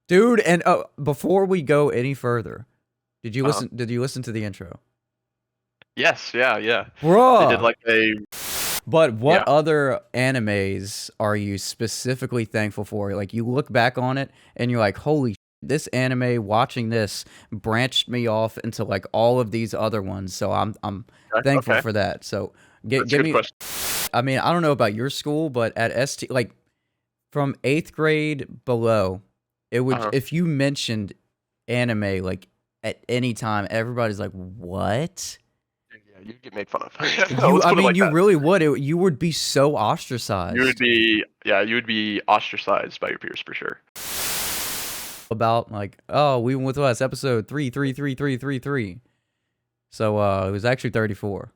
dude. And before we go any further, did you Uh-huh. listen? Did you listen to the intro, Yes, yeah. They did bruh? like a But what yeah. other animes are you specifically thankful for? Like you look back on it and you're like, holy shit, this anime, watching this branched me off into like all of these other ones. So I'm Okay, thankful okay. for that. So That's a give good me. question. I mean, I don't know about your school, but at ST, like from 8th grade below, it would Uh-huh. if you mentioned anime like at any time, everybody's like, what? Yeah, you'd get made fun of. You, Let's I put it mean, like you that. really would. You would be so You would ostracized. be you would be ostracized by your peers for sure. About like, oh, we went with us episode 3333333. So it was actually 34.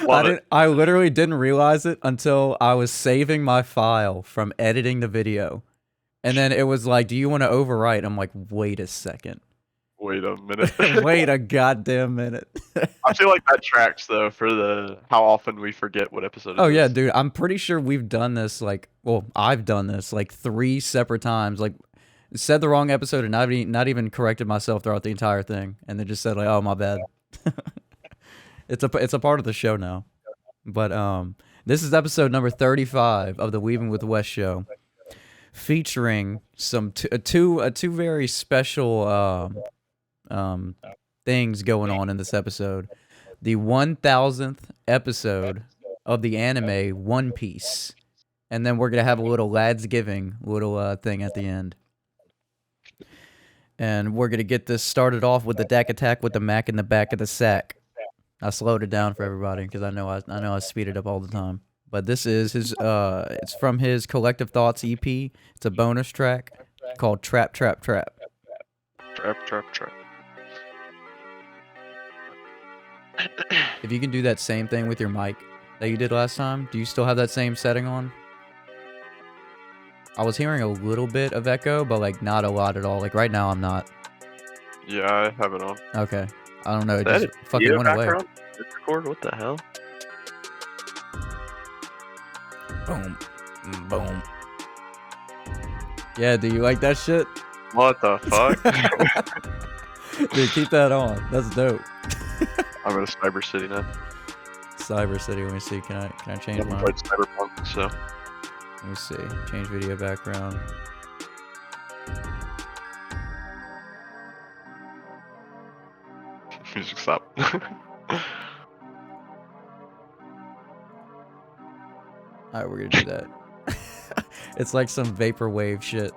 Love it. I literally didn't realize it until I was saving my file from editing the video. And then it was like, do you want to overwrite? I'm like, wait a second. Wait a minute. Wait a goddamn minute. I feel like that tracks though for the how often we forget what episode Oh it yeah, is. dude, I'm pretty sure we've done this like, well, I've done this like 3 separate times. Like said the wrong episode and not even corrected myself throughout the entire thing, and then just said like, "Oh, my bad." It's a part of the show now. But this is episode number 35 of the Weaving with Wes show, featuring some two very special things going on in this episode. The 1000th episode of the anime One Piece, and then we're gonna have a little lads giving little thing at the end. And we're gonna get this started off with the deck attack with the Mac in the back of the sack. I slowed it down for everybody because I know I speed it up all the time. But this is his it's from his Collective Thoughts EP. It's a bonus track called Trap Trap Trap. Trap. If you can do that same thing with your mic that you did last time, do you still have that same setting on? I was hearing a little bit of echo, but like not a lot at all. Like right now I'm not. Yeah, I have it on. Okay. I don't know, it That just is fucking went away. background record? What the hell? Boom. Boom. Yeah, do you like that shit? What the fuck? Dude, keep that on. That's dope. I'm in a Cyber City now. Cyber City, let me see. Can I I change haven't mine? played Cyberpunk, so Let me see. Change video background. music stop. Alright, we're gonna do that. It's like some vaporwave shit.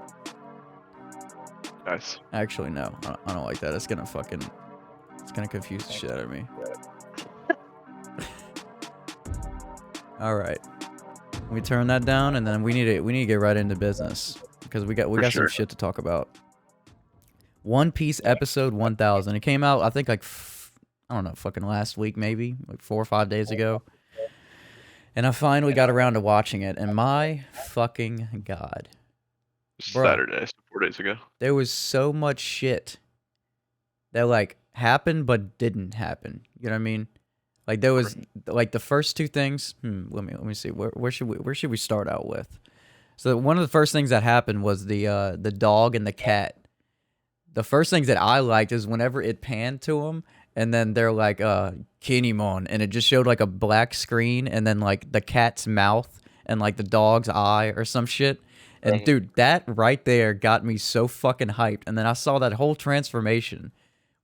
Nice. Actually, no. I don't like that. It's gonna confuse the shit out of me. Alright. We turn that down, and then we need to get right into business. Because we got sure. some shit to talk about. One Piece episode 1000. It came out, I think, like, I don't know, fucking last week, maybe? Like 4 or 5 days ago. And I finally got around to watching it, and my fucking god. Bro, Saturday, so 4 days ago. there was so much shit that, like, happened but didn't happen. You know what I mean? Like, there was, like, the first 2 things. Let me see. Where should we start out with? So one of the first things that happened was the dog and the cat. The first things that I liked is whenever it panned to them, and then they're like, Kinemon, and it just showed like a black screen, and then like the cat's mouth, and like the dog's eye or some shit. And dude, that right there got me so fucking hyped. And then I saw that whole transformation,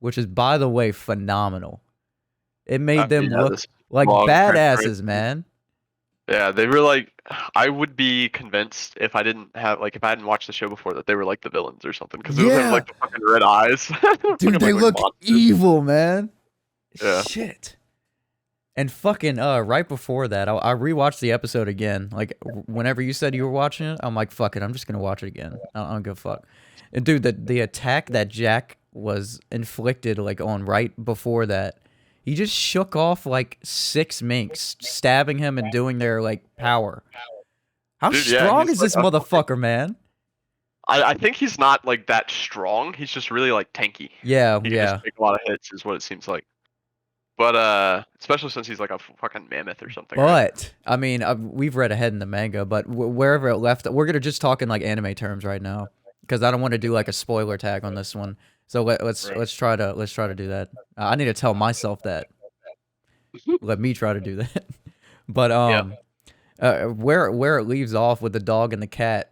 which is, by the way, phenomenal. It made them look like badasses, man. Yeah, they were like, I would be convinced if I didn't watched the show before that they were like the villains or something, because they have like the fucking red eyes. Dude, they look evil, man. Yeah. Shit. And fucking right before that, I rewatched the episode again. Like whenever you said you were watching it, I'm like, fuck it, I'm just gonna watch it again. I don't give a fuck. And dude, the attack that Jack was inflicted like on right before that, he just shook off like 6 minks, stabbing him and doing their like power. How strong is this motherfucker, man? I think he's not like that strong. He's just really like tanky. Yeah, He can just take a lot of hits, is what it seems like. But especially since he's like a fucking mammoth or something, right? But I mean, we've read ahead in the manga, but wherever it left, we're gonna just talk in like anime terms right now because I don't want to do like a spoiler tag on this one. So Right. let's try to do that. I need to tell myself that. Let me try to do that. But Yeah. where it leaves off with the dog and the cat,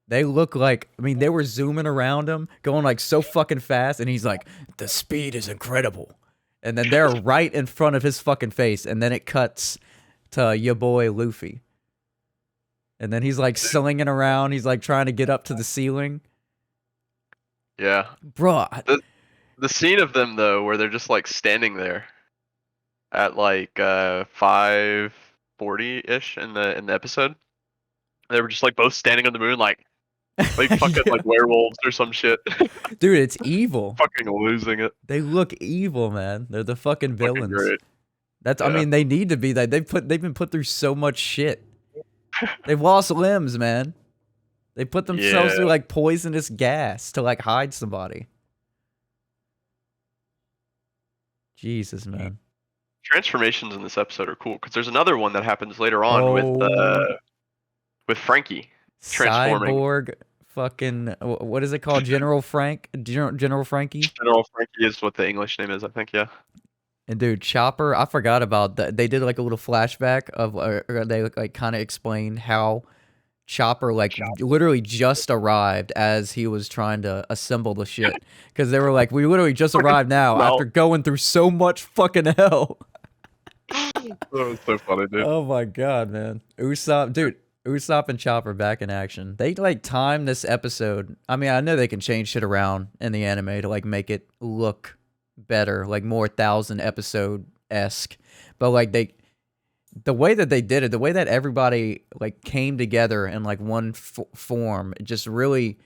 they look like, I mean, they were zooming around him, going like so fucking fast, and he's like, the speed is incredible. And then they're right in front of his fucking face, and then it cuts to your boy Luffy. And then he's like slinging around, he's like trying to get up to the ceiling. Yeah. Bruh. The scene of them though, where they're just like standing there at like 5:40-ish in the episode. They were just like both standing on the moon like fucking Yeah. like werewolves or some shit. Dude, it's evil. Fucking losing it. They look evil, man. They're the fucking Fucking villains. great. That's, I Yeah. mean, they need to be that. They've been put through so much shit. They've lost limbs, man. They put themselves Yeah. through like poisonous gas to like hide somebody. Jesus, man. Transformations in this episode are cool because there's another one that happens later on Oh, with Frankie transforming. Cyborg, fucking, what is it called? General Frank, General Frankie. General Frankie is what the English name is, I think. Yeah. And dude, Chopper, I forgot about that. They did like a little flashback of, or they like kind of explained how Chopper like literally just arrived as he was trying to assemble the shit, because they were like, we literally just arrived now after going through so much fucking hell. That was so funny, dude. Oh my god, man. Usopp and Chopper back in action. They like timed this episode. I mean, I know they can change shit around in the anime to like make it look better, like more 1,000 episode esque. But like the way that they did it, the way that everybody like came together in like one form, it just really,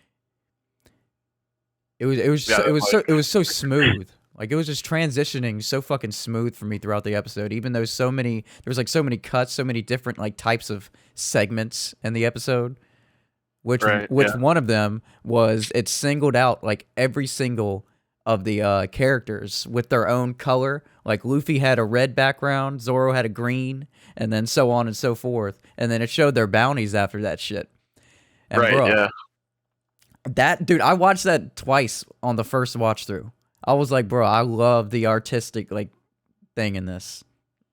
it was so smooth. Like it was just transitioning so fucking smooth for me throughout the episode. Even though there was like so many cuts, so many different like types of segments in the episode. Which one of them was, it singled out like every single of the characters with their own color. Like Luffy had a red background, Zoro had a green, and then so on and so forth. And then it showed their bounties after that shit. And bro, that dude, I watched that twice on the first watch through. I was like, bro, I love the artistic like thing in this.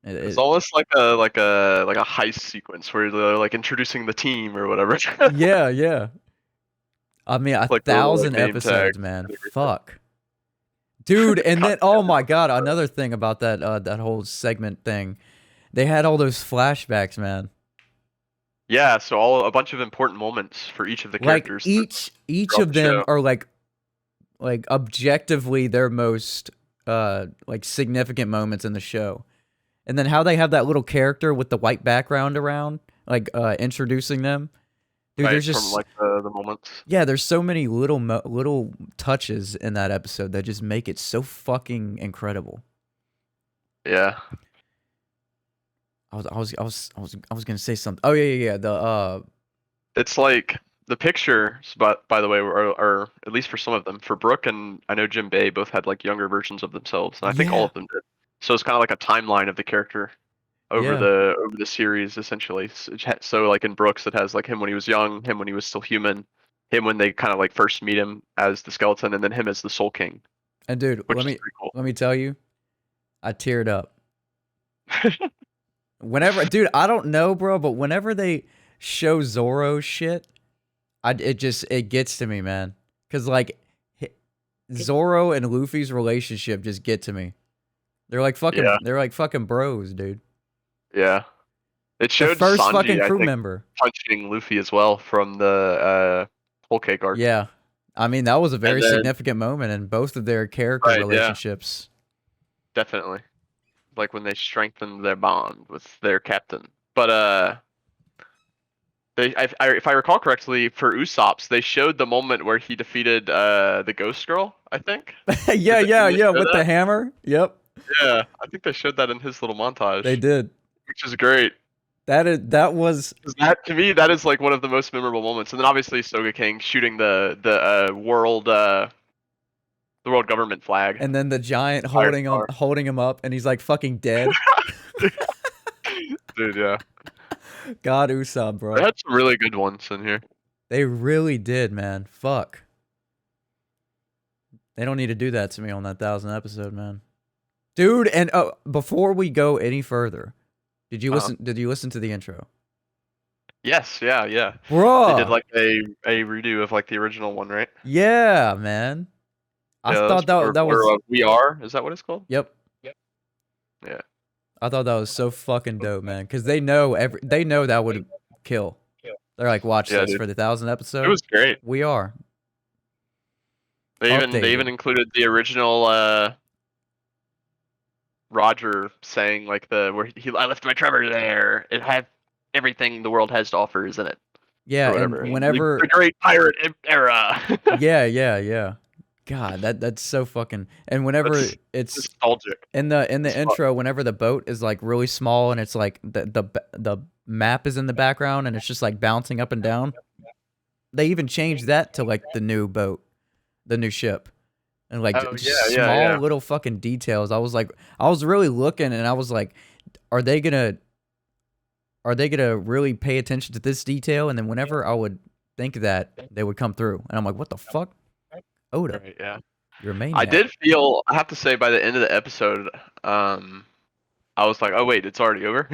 It's almost like a heist sequence where they're like introducing the team or whatever. Yeah, yeah. I mean, like 1,000 episodes, man. Fuck. Dude, and then oh my god, another thing about that that whole segment thing. They had all those flashbacks, man. Yeah, so a bunch of important moments for each of the characters. Like each of them are like objectively their most like significant moments in the show. And then how they have that little character with the white background around, like introducing them. Dude, there's just from like the moments. Yeah, there's so many little touches in that episode that just make it so fucking incredible. Yeah. I was gonna say something. Oh yeah. It's like the pictures, but by the way, are at least for some of them. For Brooke and I know Jim Bay both had like younger versions of themselves, and I think all of them did. So it's kind of like a timeline of the character over the series, essentially. So like in Brooks, it has like him when he was young, him when he was still human, him when they kind of like first meet him as the skeleton, and then him as the Soul King. And dude, let me tell you, I teared up. Whenever, dude, I don't know, bro, but whenever they show Zoro shit, it gets to me, man. Cause like Zoro and Luffy's relationship just get to me. They're like fucking bros, dude. Yeah. It showed the first Sanji, fucking crew member punching Luffy as well from the Whole Cake arc. Yeah. I mean, that was a very significant moment in both of their character relationships. Yeah. Definitely. Like when they strengthened their bond with their captain. But if I recall correctly, for Usopp's, they showed the moment where he defeated the Ghost Girl, I think. yeah, with the hammer. Yep. Yeah, I think they showed that in his little montage. They did. Which is great. That was to me, that is like one of the most memorable moments. And then obviously Soga King shooting the world the world government flag. And then the giant Fire holding him up, and he's like fucking dead. Dude, yeah. God, Usopp, bro. They had some really good ones in here. They really did, man. Fuck. They don't need to do that to me on that 1000 episode, man. Dude, and before we go any further, did you listen? Did you listen to the intro? Yes, yeah. Bro, they did like a redo of like the original one, right? Yeah, man. I thought that was We Are. Is that what it's called? Yep. Yeah. I thought that was so fucking dope, man. Because they know that would kill. They're like, watch this dude. for the 1000 episode. It was great. We Are. They even included the original Roger saying like where I left my Trevor there. It had everything the world has to offer, isn't it? Yeah, and whenever the great pirate era. yeah. God, that's so fucking. And whenever it's nostalgic in the intro, whenever the boat is like really small and it's like the map is in the background and it's just like bouncing up and down, they even changed that to like the new boat, the new ship, and like small little fucking details. I was really looking and I was like, are they gonna really pay attention to this detail? And then whenever I would think that, they would come through, and I'm like, what the fuck? Oda, right, yeah. You're a maniac. I did feel, I have to say, by the end of the episode, I was like, oh wait, it's already over.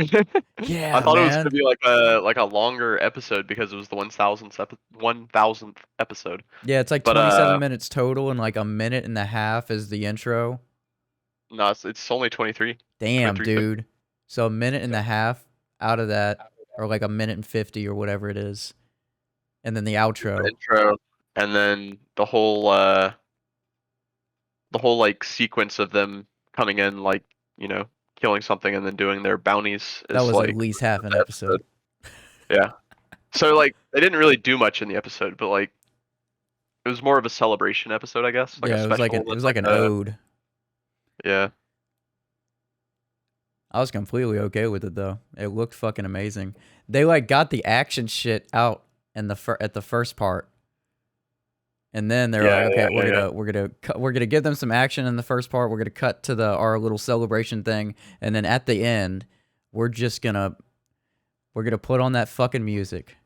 Yeah, I thought it was gonna be like a longer episode because it was the 1000th episode. Yeah, it's like 27 minutes total, and like a minute and a half is the intro. No, it's only 23. Damn, dude. So a minute and a half out of that, or like a minute and 50 or whatever it is, and then the outro. The intro, and then the whole like sequence of them coming in, like, you know, killing something and then doing their bounties. That was like at least half an episode. Yeah. So like they didn't really do much in the episode, but like it was more of a celebration episode, I guess. Like yeah, it was like an ode. Yeah. I was completely okay with it though. It looked fucking amazing. They like got the action shit out in at the first part. And then they're like, okay, we're gonna give them some action in the first part. We're gonna cut to our little celebration thing, and then at the end, we're gonna put on that fucking music.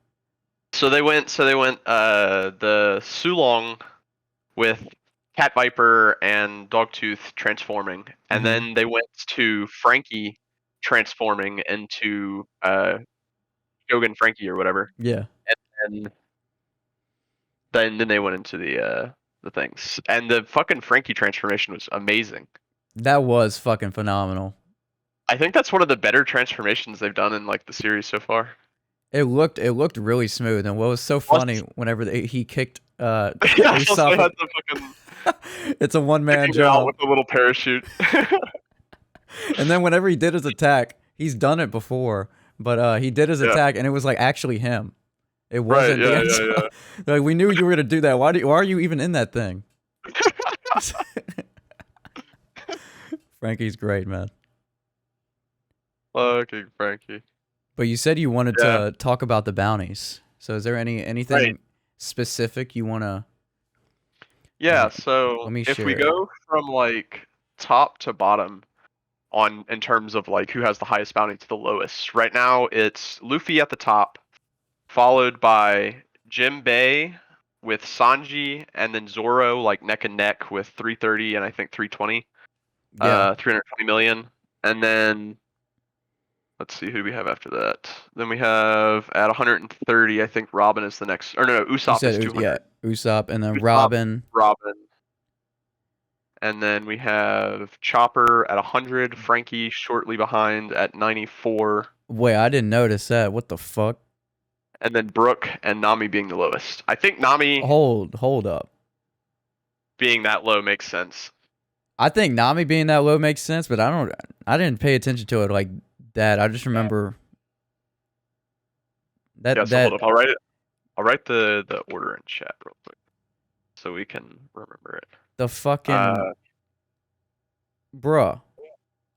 So they went the Sulong with Cat Viper and Dogtooth transforming, and then they went to Frankie transforming into Shogun Frankie or whatever. Yeah. And then they went into the things, and the fucking Frankie transformation was amazing. That was fucking phenomenal. I think that's one of the better transformations they've done in like the series so far. It looked really smooth, and what was so funny whenever he kicked Usopp, it's a one-man job with a little parachute. And then whenever he did his attack, he's done it before, but he did his attack and it was like actually him. It wasn't like, we knew you were gonna do that. Why are you even in that thing? Frankie's great, man. Fucking Frankie. But you said you wanted to talk about the bounties. So is there anything specific you want to? Yeah. So if we go from like top to bottom in terms of like who has the highest bounty to the lowest, right now it's Luffy at the top, followed by Jinbei with Sanji, and then Zoro like neck and neck with 330 and I think 320. 320 million. And then let's see, who do we have after that? Then we have at 130, I think Robin is the next. Or no, Usopp is 200. Yeah, Usopp, and then Robin. And then we have Chopper at 100, Frankie shortly behind at 94. Wait, I didn't notice that. What the fuck? And then Brook and Nami being the lowest. I think Nami... Hold up. Being that low makes sense. I think Nami being that low makes sense, but I didn't pay attention to it like that. I just remember that. Yeah, so hold up. I'll write the order in chat real quick, so we can remember it. The fucking bruh,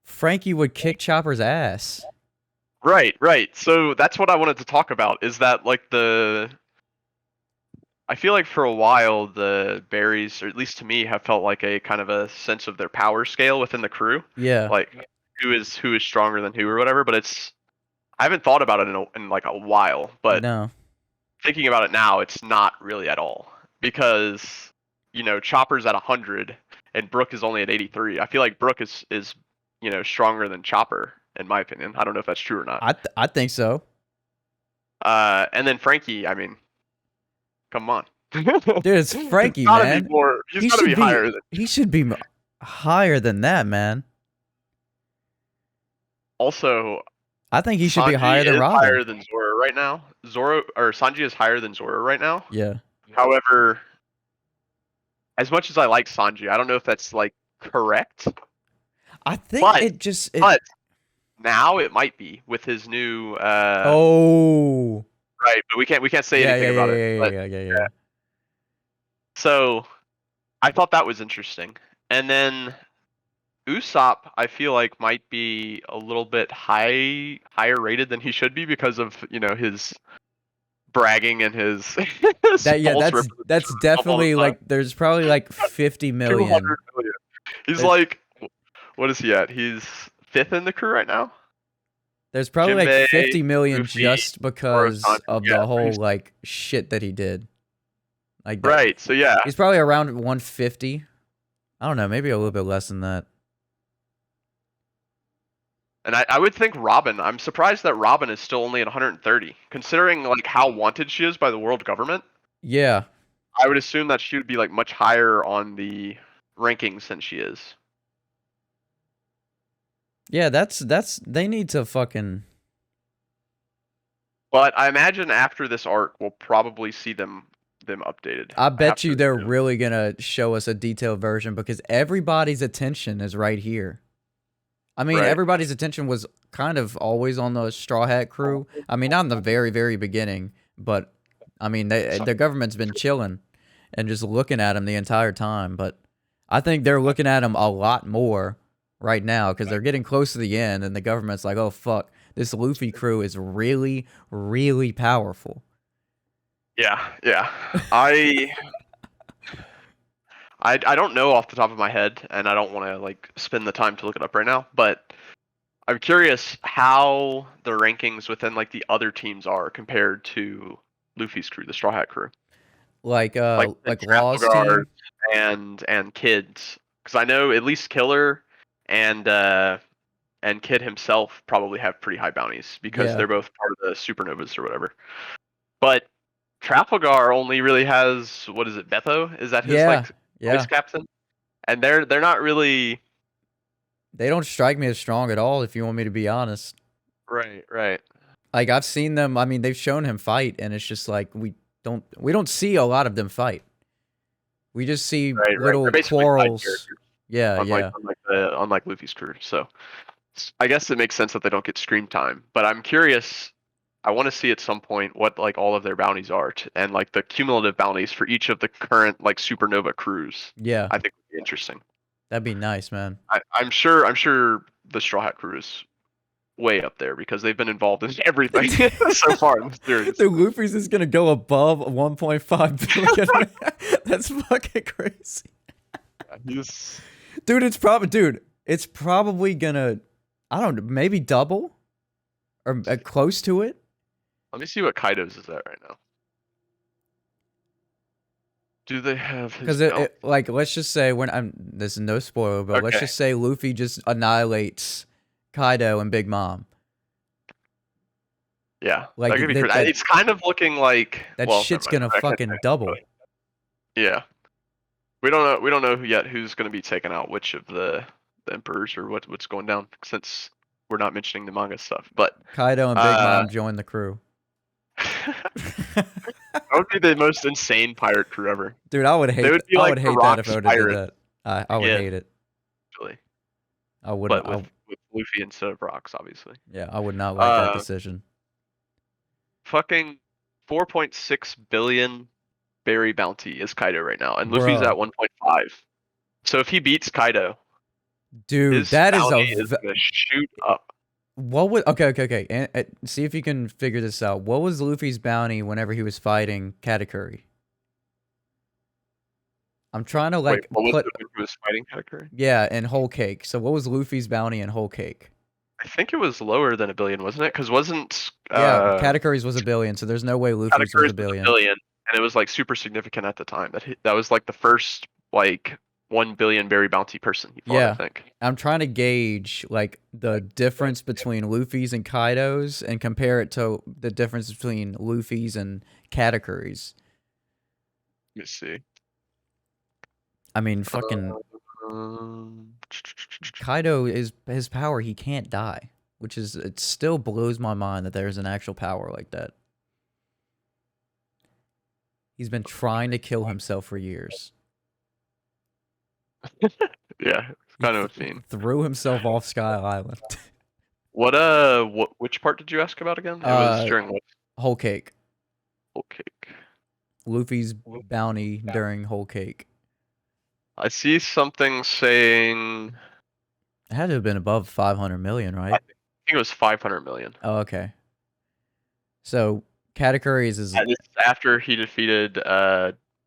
Frankie would kick Chopper's ass. Right. So that's what I wanted to talk about. Is that like the I feel like for a while the berries, or at least to me, have felt like a kind of a sense of their power scale within the crew. Yeah. Like who is stronger than who or whatever. But I haven't thought about it in like a while. But No. thinking about it now, it's not really at all because Chopper's at 100 and Brook is only at 83. I feel like Brook is stronger than Chopper in my opinion. I don't know if that's true or not. I think so. And then Frankie, I mean, come on. Dude, it's Frankie, He's gotta man. Be more, he's got to be higher than. He should be higher than that, man. Also, I think he should Sanji be higher than is Robin. higher than Zoro right now. Sanji is higher than Zoro right now. Yeah. However, as much as I like Sanji, I don't know if that's like correct. I think but now it might be with his new. Oh. Right, but we can't say anything about it. Yeah. So, I thought that was interesting, and then Usopp, I feel like might be a little bit higher rated than he should be because of his bragging and his. That's definitely like there's probably like 50 million. 200 million. He's like, what is he at? He's 5th in the crew right now. There's probably Jinbei, like 50 million Luffy, just because of the whole he's- like shit that he did. Like that. Right. So yeah, He's probably around 150. I don't know, maybe a little bit less than that. and I would think Robin. I'm surprised that Robin is still only at 130, considering like how wanted she is by the world government. Yeah. I would assume that she would be like much higher on the rankings than she is. Yeah, that's they need to fucking. But I imagine after this arc, we'll probably see them updated. I bet you they're really gonna show us a detailed version because everybody's attention is right here. I mean, Right. everybody's attention was kind of always on the Straw Hat crew. I mean, not in the very, very beginning, but I mean, the government's been chilling and just looking at them the entire time. But I think they're looking at them a lot more right now because they're getting close to the end, and the government's like, "Oh fuck, this Luffy crew is really, really powerful." Yeah. I don't know off the top of my head, and I don't want to like spend the time to look it up right now. But I'm curious how the rankings within like the other teams are compared to Luffy's crew, the Straw Hat crew, like the Law's Trafalgar team. and Kid's, because I know at least Killer and Kid himself probably have pretty high bounties because Yeah. they're both part of the supernovas or whatever. But Trafalgar only really has, what is it, Betho? Is that his vice captain? And they're not really. They don't strike me as strong at all, if you want me to be honest. Right. Like I've seen them. I mean, they've shown him fight, and it's just like we don't see a lot of them fight. We just see little quarrels. Yeah, unlike Luffy's crew. So I guess it makes sense that they don't get screen time. But I'm curious. I want to see at some point what like all of their bounties are and like the cumulative bounties for each of the current like supernova crews. Yeah, I think would be interesting. That'd be nice, man. I'm sure the Straw Hat crew is way up there because they've been involved in everything so far in the series. The Luffy's is gonna go above 1.5 billion. That's fucking crazy. Dude, it's probably gonna, I don't know, maybe double or close to it. Let me see what Kaido's is at right now. Do they have his? Because like, let's just say this is no spoiler, but let's just say Luffy just annihilates Kaido and Big Mom. Yeah, like it's kind of looking like that shit's gonna fucking double. Yeah, we don't know yet who's gonna be taking out which of the emperors or what's going down since we're not mentioning the manga stuff. But Kaido and Big Mom join the crew. That would be the most insane pirate crew ever. Dude, I would hate that if I would have did that. I would hate it. Really. I wouldn't. But with Luffy instead of Rocks, obviously. Yeah, I would not like that decision. Fucking 4.6 billion berry bounty is Kaido right now, and Luffy's at 1.5. So if he beats Kaido, dude, that is gonna shoot up. What would okay? And see if you can figure this out. What was Luffy's bounty whenever he was fighting Katakuri? I'm trying to Wait, like what was put it when he was fighting category? yeah, and whole cake. So what was Luffy's bounty in whole cake? I think it was lower than 1 billion, wasn't it? Because wasn't Yeah, categories was 1 billion, so there's no way Luffy's was categories a was a billion. billion, and it was like super significant at the time. That was like the first like 1 billion berry bounty person he fought, I Yeah. think. I'm trying to gauge like the difference between Luffy's and Kaido's and compare it to the difference between Luffy's and categories. Let me see. I mean, fucking Um, Kaido is his power. He can't die, which is it still blows my mind that there's an actual power like that. He's been trying to kill himself for years. yeah, kind of a theme. Threw himself off Sky Island. Which part did you ask about again? It was during what? Whole cake. Whole cake. Luffy's bounty during whole cake. I see something saying It had to have been above 500 million, right? I think it was 500 million. Oh, okay. So categories is And this is after he defeated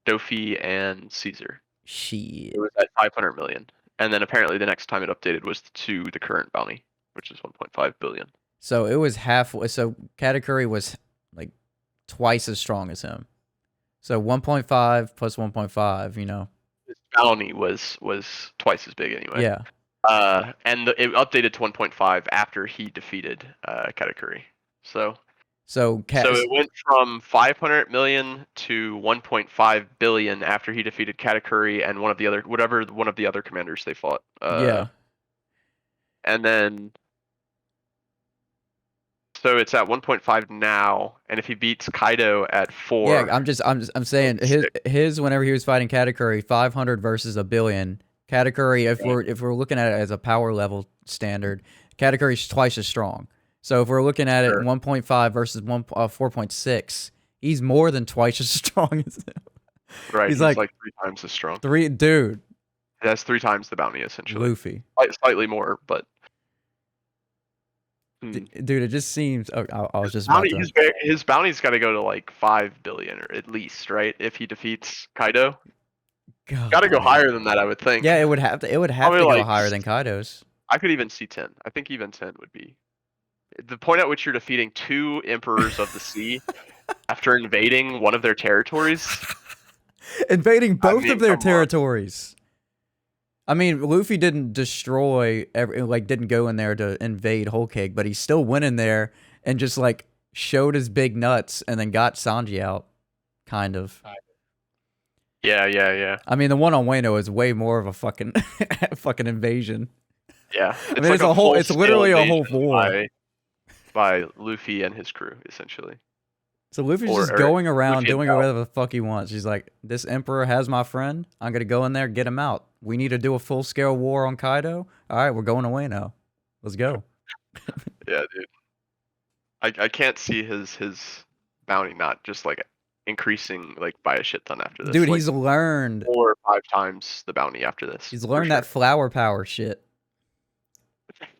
Dofi and Caesar. shit. It was at 500 million. And then apparently the next time it updated was to the current bounty, which is 1.5 billion. So it was halfway. So category was like twice as strong as him. So 1.5 plus 1.5, you know. His bounty was twice as big anyway. Yeah. And it updated to 1.5 after he defeated Katakuri. So it went from 500 million to 1.5 billion after he defeated Katakuri and one of the other commanders they fought. Yeah. And then so it's at 1.5 now, and if he beats Kaido at 4. Yeah, I'm saying his whenever he was fighting Katakuri, 500 versus 1 billion. Katakuri, if we're looking at it as a power level standard, Katakuri's twice as strong. So if we're looking at it 1.5 versus 4.6, he's more than twice as strong as him. Right, he's like 3 times as strong. Dude. That's 3 times the bounty essentially. Luffy. Slightly more, but dude, it just seems. I was just his bounty's got to go to like 5 billion or at least, right? If he defeats Kaido, got to go higher than that, I would think. Yeah, it would have to. It would have to go higher than Kaido's. I could even see 10. I think even 10 would be the point at which you're defeating 2 emperors of the sea after invading one of their territories. Invading both of their territories. I mean, Luffy didn't destroy didn't go in there to invade Whole Cake, but he still went in there and just like showed his big nuts and then got Sanji out, kind of. Yeah. I mean, the one on Wano is way more of a fucking fucking invasion. Yeah, I mean, it's literally a whole war by Luffy and his crew, essentially. So Luffy's just going around doing whatever the fuck he wants. He's like, this emperor has my friend. I'm gonna go in there, get him out. We need to do a full-scale war on Kaido. All right, we're going away now. Let's go. Yeah, dude. I can't see his bounty not just like increasing like by a shit ton after this. Dude, like, he's learned 4 or 5 times the bounty after this. He's learned that flower power shit.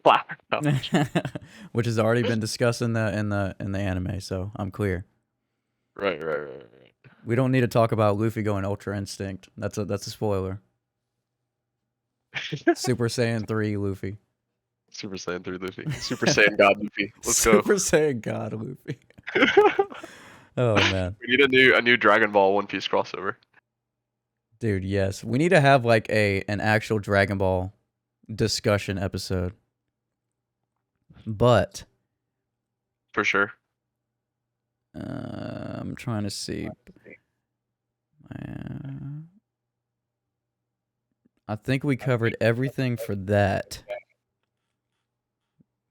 Flower power. Which has already been discussed in the anime, so I'm clear. Right. We don't need to talk about Luffy going Ultra Instinct. That's a spoiler. Super Saiyan 3 Luffy. Super Saiyan 3 Luffy. Super Saiyan God Luffy. Let's go. Super Saiyan God Luffy. Oh man. We need a new Dragon Ball One Piece crossover. Dude, yes. We need to have like an actual Dragon Ball discussion episode. But for sure. I'm trying to see. I think we covered everything for that.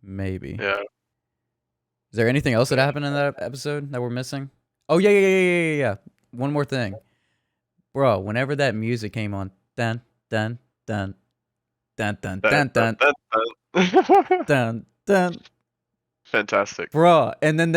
Maybe. Yeah. Is there anything else that happened in that episode that we're missing? Oh yeah. One more thing. Bro, whenever that music came on, dun dun dun dun dun dun dun dun dun. Fantastic. Bro, and then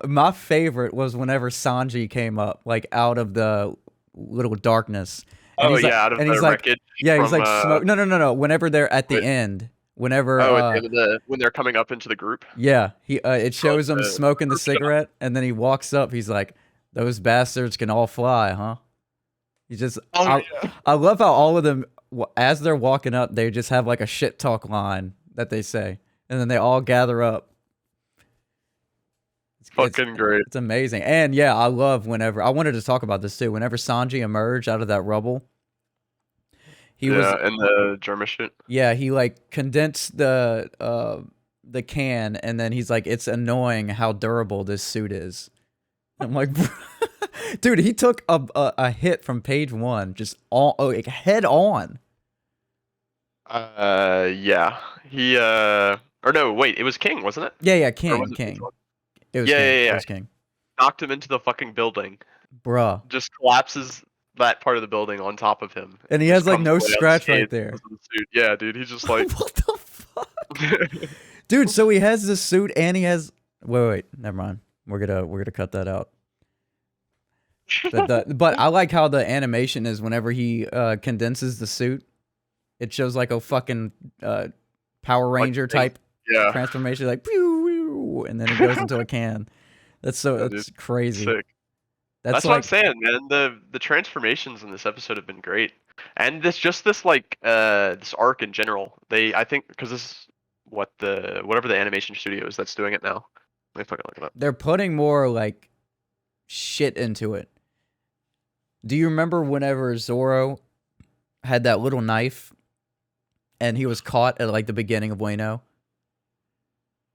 my favorite was whenever Sanji came up, like out of the little darkness. And out of the wreckage. Yeah, he's like smoke. No. Whenever they're at the end. Whenever at the end when they're coming up into the group. Yeah, it shows him smoking the cigarette, and then he walks up. He's like, "Those bastards can all fly, huh?" You just Oh I, yeah. I love how all of them as they're walking up, they just have like a shit talk line that they say, and then they all gather up. It's Fucking great. it's amazing. And yeah, I love whenever I wanted to talk about this too. Whenever Sanji emerged out of that rubble, he was Yeah, and the German shit. yeah, he like condensed the can, and then he's like, it's annoying how durable this suit is. I'm like, dude, he took a hit from page one, just all like, head on. Yeah. He or no, wait, it was King, wasn't it? Yeah, yeah, Or was King, it King. Visual? It was Yeah, King. yeah, It yeah. was King. Knocked him into the fucking building. Bruh. Just collapses that part of the building on top of him. And he Just has like crumbs no away scratch right unscathed there. because of the suit. Yeah, dude, he's just like What the fuck? Dude, so he has this suit and he has wait, never mind. We're gonna cut that out. But I like how the animation is whenever he condenses the suit. It shows like a fucking Power Ranger type yeah. transformation, like pew, pew, and then it goes into a can. That's Yeah, that's dude. crazy. Sick. That's That's what I'm like, saying, man. The transformations in this episode have been great, and this like this arc in general. I think because this is whatever the animation studio is that's doing it now. Let me fucking look it up. they're putting more like shit into it. Do you remember whenever Zoro had that little knife and he was caught at like the beginning of Wano?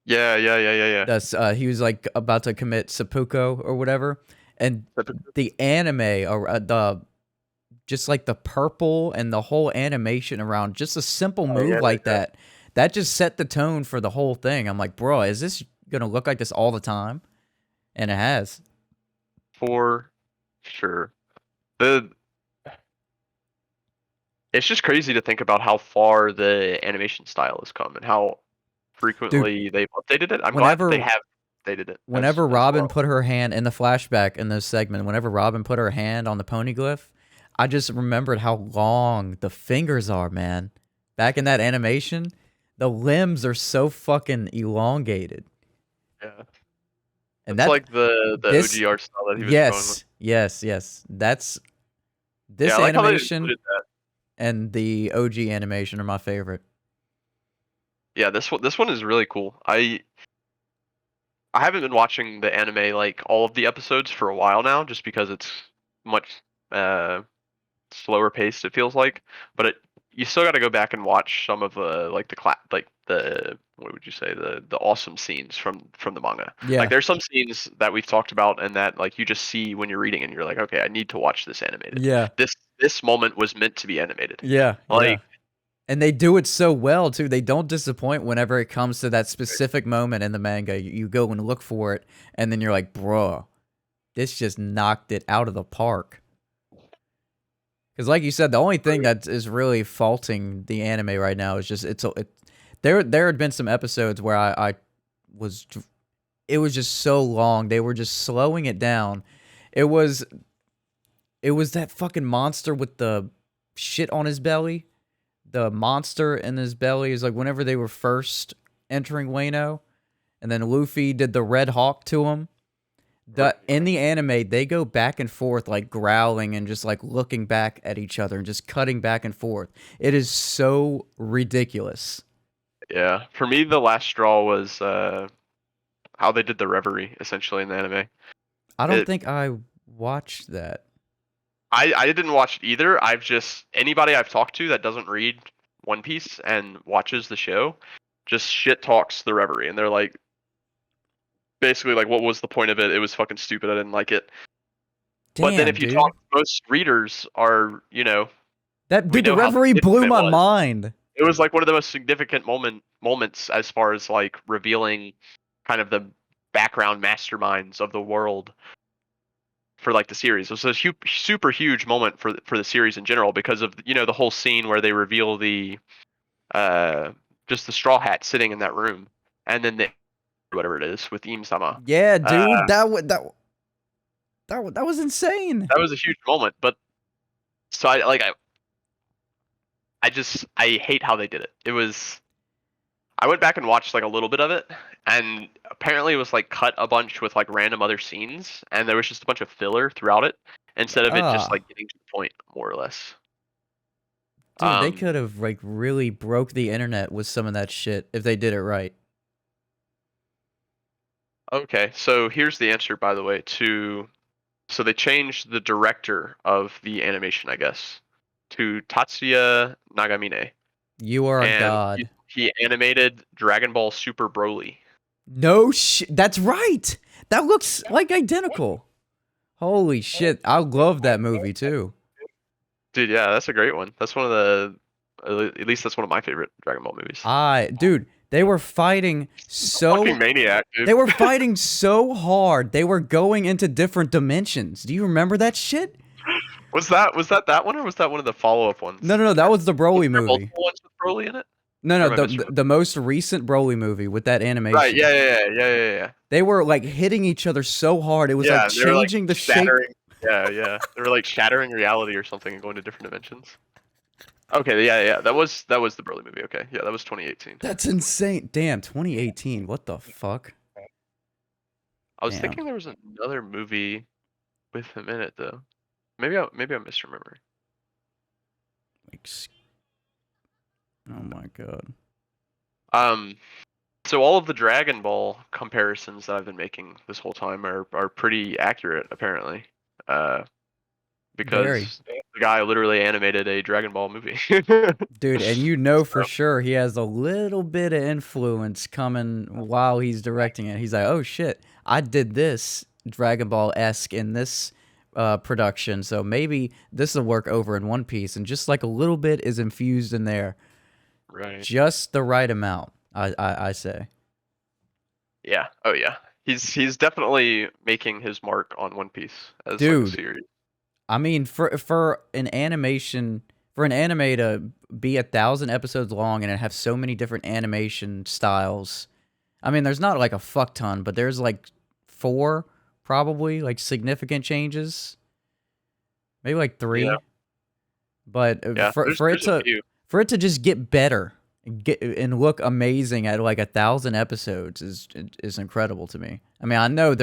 Yeah. That's he was like about to commit seppuku or whatever, and the anime or the just like the purple and the whole animation around just a simple move like that just set the tone for the whole thing. I'm like, bro, is this gonna look like this all the time? And it has. For sure. It's just crazy to think about how far the animation style has come and how frequently they've updated it. I'm glad that they have updated it. Whenever as Robin well. put her hand in the flashback in this segment, whenever Robin put her hand on the poneglyph, I just remembered how long the fingers are, man. Back in that animation, the limbs are so fucking elongated. Yeah. And It's that like the this OG art style that he was going with. yes. That's this Yeah, I like how they animation included that. and the OG animation are my favorite. Yeah, this one is really cool. I haven't been watching the anime like all of the episodes for a while now, just because it's much slower paced. It feels like, but you still got to go back and watch some of the like the what would you say the awesome scenes from the manga. Yeah. Like there's some scenes that we've talked about and that like you just see when you're reading and you're like, okay, I need to watch this animated. Yeah. This moment was meant to be animated. Yeah. Like. Yeah. And they do it so well too. They don't disappoint whenever it comes to that specific moment in the manga. You go and look for it, and then you're like, "Bro, this just knocked it out of the park." Because, like you said, the only thing that is really faulting the anime right now is just there had been some episodes where I was it was just so long. They were just slowing it down. It was that fucking monster with the shit on his belly. The monster in his belly is like whenever they were first entering Wano, and then Luffy did the Red Hawk to him. In the anime, they go back and forth like growling and just like looking back at each other and just cutting back and forth. It is so ridiculous. Yeah, for me, the last straw was how they did the reverie essentially in the anime. I don't think I watched that. I didn't watch it either. Anybody I've talked to that doesn't read One Piece and watches the show just shit talks the reverie, and they're like, basically like, what was the point of it? It was fucking stupid. I didn't like it. Damn, but then if you talk, most readers are, that dude, the reverie blew my mind. It was like one of the most significant moments as far as like revealing kind of the background masterminds of the world for like the series. It was a super huge moment for the series in general because of the whole scene where they reveal the just the Straw Hat sitting in that room, and then the whatever it is with Im-sama. Yeah, dude, that was insane. That was a huge moment, but so I hate how they did it. It was. I went back and watched like a little bit of it, and apparently it was like cut a bunch with like random other scenes, and there was just a bunch of filler throughout it. instead of it just Ah, like getting to the point, more or less. dude, they Um, could have like really broke the internet with some of that shit if they did it right. okay, so here's the answer, by the way, to so they changed the director of the animation, I guess, to Tatsuya Nagamine, You are a and god. he animated Dragon Ball Super Broly. No shit. That's right. That looks like identical. Holy shit. I love that movie too. Dude, yeah, that's a great one. That's one of the, at least that's one of my favorite Dragon Ball movies. Dude, they were fighting Fucking so maniac, dude. they were fighting so hard. They were going into different dimensions. Do you remember that shit? Was that one or was that one of the follow-up ones? No. That was the Was Broly there movie. multiple ones with Broly in it? No, Or am I the misremembering? most recent Broly movie with that Right, animation. yeah. They were like hitting each other so hard. It was like Yeah, they were like changing the shape. shattering. Yeah. They were like shattering reality or something and going to different dimensions. Okay, yeah. That was the Broly movie. Okay, yeah, that was 2018. That's insane. Damn, 2018. What the fuck? I was Damn. thinking there was another movie with him in it though. Maybe I'm misremembering. Ex- Oh my god. Um, so all of the Dragon Ball comparisons that I've been making this whole time are pretty accurate apparently. Uh, Very. because the guy literally animated a Dragon Ball movie. Dude, and you know for So, sure he has a little bit of influence coming while he's directing it. He's like, oh shit, I did this Dragon Ball esque in this production, so maybe this will work over in One Piece. And just like a little bit is infused in there, right. just the right amount, I say. Yeah. Oh yeah. He's definitely making his mark on One Piece as like a Dude, series. I mean, for an animation, for an anime to be 1,000 episodes long and it have so many different animation styles. I mean, there's not like a fuck ton, but there's like four probably like significant changes, maybe like Yeah. three. But Yeah. There's a few. for it to just get better, and look amazing at like 1,000 episodes is incredible to me. I mean, I know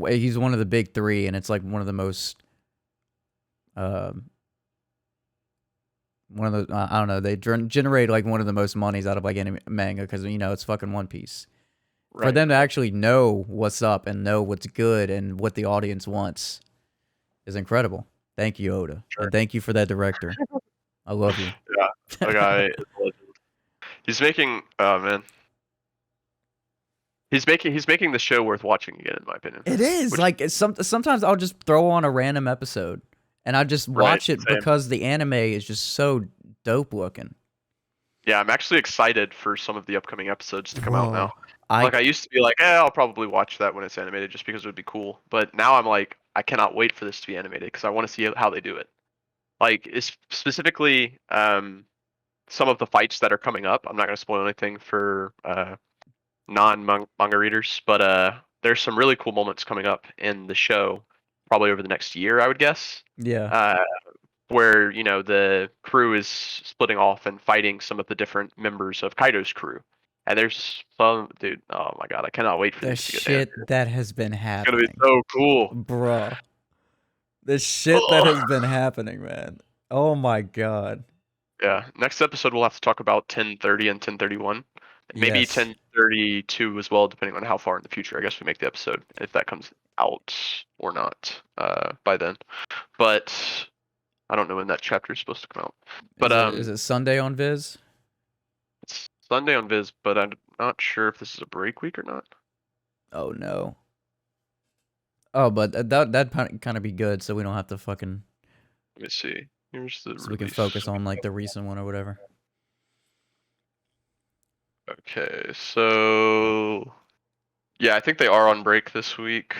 he's one of the big three, and it's like one of the most um one of the I don't know, they generate like one of the most monies out of like any manga because it's fucking One Piece. For Right. them to actually know what's up and know what's good and what the audience wants is incredible. Thank you, Oda, Sure. and thank you for that director. I love you. Yeah. The guy is a legend. He's making. Oh man. He's making the show worth watching again, in my opinion. It is Which like sometimes I'll just throw on a random episode and I just right. watch it Same. because the anime is just so dope looking. Yeah, I'm actually excited for some of the upcoming episodes to come out now. Whoa. I Like I used to be like, I'll probably watch that when it's animated just because it would be cool. But now I'm like, I cannot wait for this to be animated because I want to see how they do it. Like it's specifically some of the fights that are coming up. I'm not going to spoil anything for non-manga readers, but there's some really cool moments coming up in the show, probably over the next year, I would guess. Yeah. Uh, where the crew is splitting off and fighting some of the different members of Kaido's crew. And there's some dude. Oh my god, I cannot wait for The these to get animated. shit that has been It's gonna be happening. so cool. Bruh. The shit that Ugh. has been happening, man. Oh my god. Yeah, next episode we'll have to talk about 1030 and 1031. Maybe Yes. 1032 as well, depending on how far in the future I guess we make the episode, if that comes out or not by then. But I don't know when that chapter is supposed to come out. But Is it Sunday on Viz? it's Sunday on Viz, but I'm not sure if this is a break week or not. Oh no. Oh, but that'd kind of be good, so we don't have to fucking Let me see. Here's the so we can release. focus on like the recent one or whatever. Okay, so yeah, I think they are on break this week.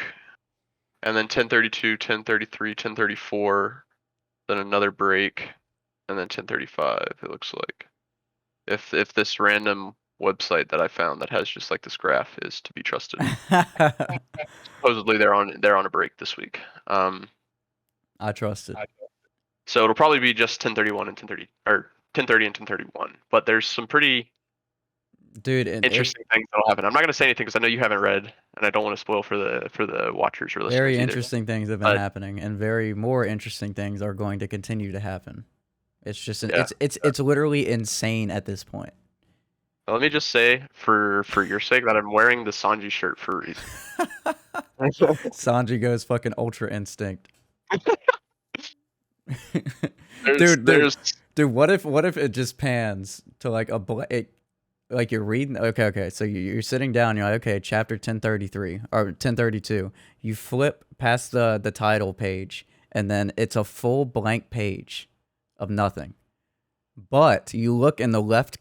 And then 1032, 1033, 1034, then another break, and then 1035, it looks like. If this random website that I found that has just like this graph is to be trusted. Supposedly they're on a break this week. I trust it. So it'll probably be just 1031 and 1030 or 1030 and 1031. But there's some pretty dude. And interesting things that'll happen. I'm not gonna say anything because I know you haven't read, and I don't want to spoil for the watchers or listeners very either. interesting things have been happening, and very more interesting things are going to continue to happen. It's just it's literally insane at this point. Let me just say, for your sake, that I'm wearing the Sanji shirt for a reason. Sanji goes fucking Ultra Instinct. There's dude, what if it just pans to like like you're reading, okay, so you're sitting down, you're like, okay, chapter 1033 or 1032. You flip past the title page, and then it's a full blank page of nothing. But you look in the left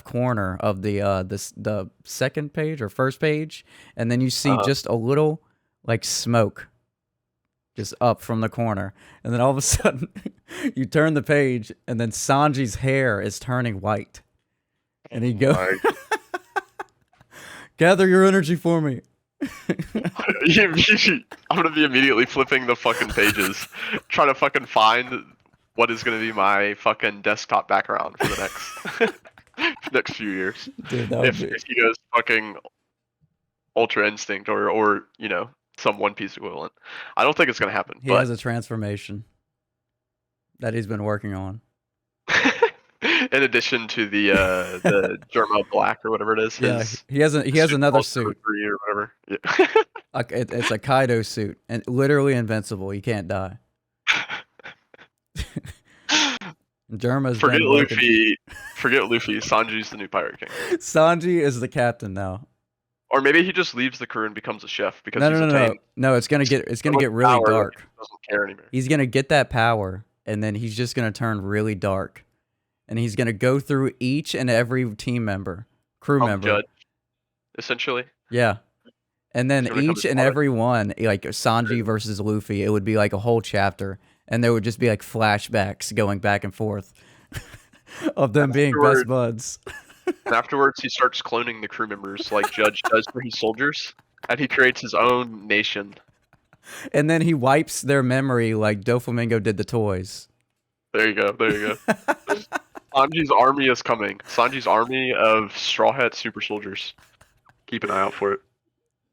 corner of the second page or first page, and then you see just a little like smoke just up from the corner, and then all of a sudden you turn the page, and then Sanji's hair is turning white, and he goes, "Gather your energy for me." I'm gonna be immediately flipping the fucking pages, trying to fucking find what is gonna be my fucking desktop background for the next few years. Dude, if he goes fucking Ultra Instinct or you know, some One Piece equivalent. I don't think it's gonna happen. He has a transformation that he's been working on. In addition to the Germa Black or whatever it is. Yeah, he has another suit. Or whatever. Yeah. It's a Kaido suit, and literally invincible. He can't die. Germa's forget Luffy. Forget Luffy. Sanji's the new Pirate King. Sanji is the captain now. Or maybe he just leaves the crew and becomes a chef because no. It's gonna get really dark. He doesn't care anymore. He's gonna get that power, and then he's just gonna turn really dark, and he's gonna go through each and every team member, crew member, judge, essentially. Yeah, and then each and every one, like Sanji versus Luffy, it would be like a whole chapter, and there would just be like flashbacks going back and forth of them being best buds. And afterwards, he starts cloning the crew members like Judge does for his soldiers, and he creates his own nation. And then he wipes their memory like Doflamingo did the toys. There you go. Sanji's army is coming. Sanji's army of Straw Hat super soldiers. Keep an eye out for it.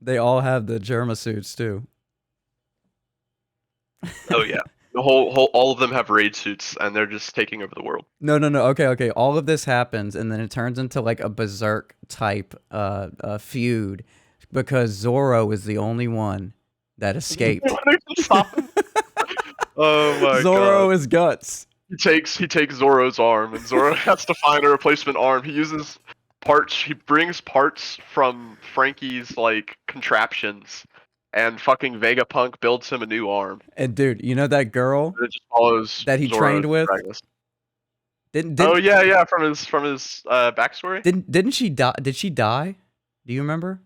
They all have the Germa suits too. Oh yeah. The all of them have raid suits, and they're just taking over the world. No. Okay. All of this happens, and then it turns into like a berserk type feud, because Zoro is the only one that escaped. Oh my god. Zoro is guts. He takes Zoro's arm, and Zoro has to find a replacement arm. He uses parts. He brings parts from Frankie's like contraptions. And fucking Vegapunk builds him a new arm. And dude, you know that girl it just follows that he Zoro's trained with? Oh yeah, from his backstory. Didn't she die? Did she die? Do you remember?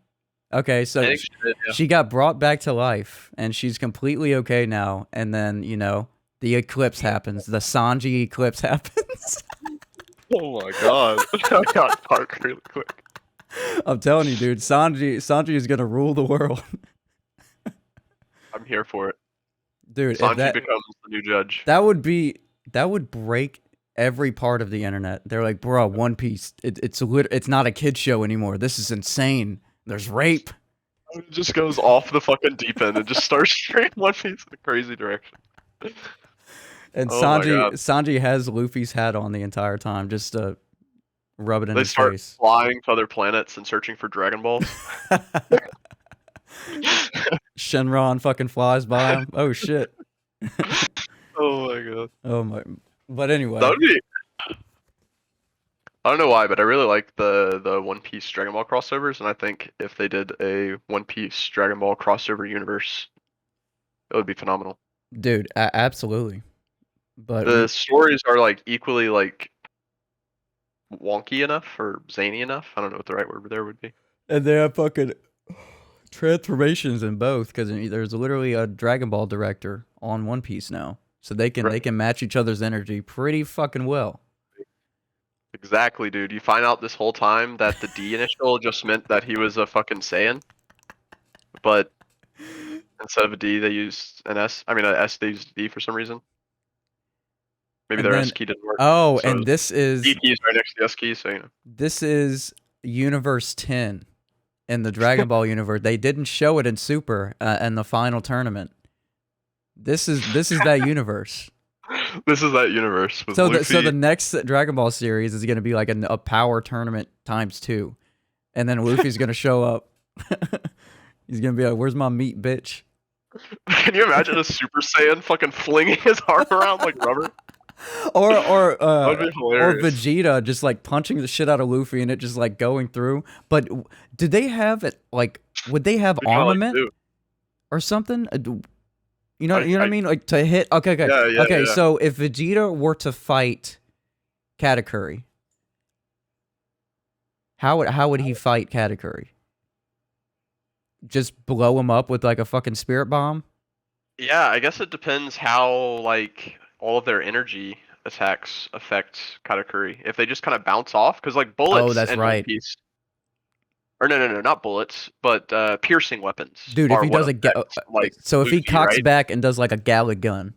Okay, so I think she did, yeah. She got brought back to life, and she's completely okay now. And then the eclipse happens. The Sanji eclipse happens. Oh my god, that got dark really quick. I'm telling you, dude, Sanji is gonna rule the world. I'm here for it. Dude, Sanji becomes the new judge. That would break every part of the internet. They're like, bro, One Piece, it's not a kid show anymore. This is insane. There's rape. It just goes off the fucking deep end and just starts straight One Piece in a crazy direction. And Sanji has Luffy's hat on the entire time, just to rub it in his face. They start flying to other planets and searching for Dragon Balls. Shenron fucking flies by him. Oh shit. Oh my god. Oh my. But anyway. That would be... I don't know why, but I really like the One Piece Dragon Ball crossovers, and I think if they did a One Piece Dragon Ball crossover universe, it would be phenomenal. Dude, absolutely. But the stories are like equally like wonky enough or zany enough. I don't know what the right word there would be. And they have fucking transformations in both, because there's literally a Dragon Ball director on One Piece now, so they can match each other's energy pretty fucking well. Exactly, dude. You find out this whole time that the D initial just meant that he was a fucking Saiyan, but instead of a D they used an S. I mean, an S they used a D for some reason. Maybe And their then S key didn't work. oh, So and this is E key's right next to the S key, so you know. this is Universe 10 in the Dragon Ball universe. They didn't show it in Super in the final tournament. This is that universe. This is that universe with So Luffy. the next Dragon Ball series is going to be like a power tournament ×2, and then Luffy's going to show up. He's going to be like, "Where's my meat, bitch?" Can you imagine a Super Saiyan fucking flinging his arm around like rubber? or That'd be hilarious. Vegeta just like punching the shit out of Luffy and it just like going through. But did they have it like? Would they have They kinda, like, armament do. or something? You know what I I mean? Like to hit. Okay. Yeah. So if Vegeta were to fight Katakuri, how would he fight Katakuri? Just blow him up with like a fucking spirit bomb? Yeah, I guess it depends how like all of their energy attacks affect Katakuri. If they just kind of bounce off, because like bullets Oh, that's and right. One Piece, or no, not bullets, but piercing weapons. Dude, if are he what does affect, like so if he Luffy, cocks right? back and does like a Gala gun,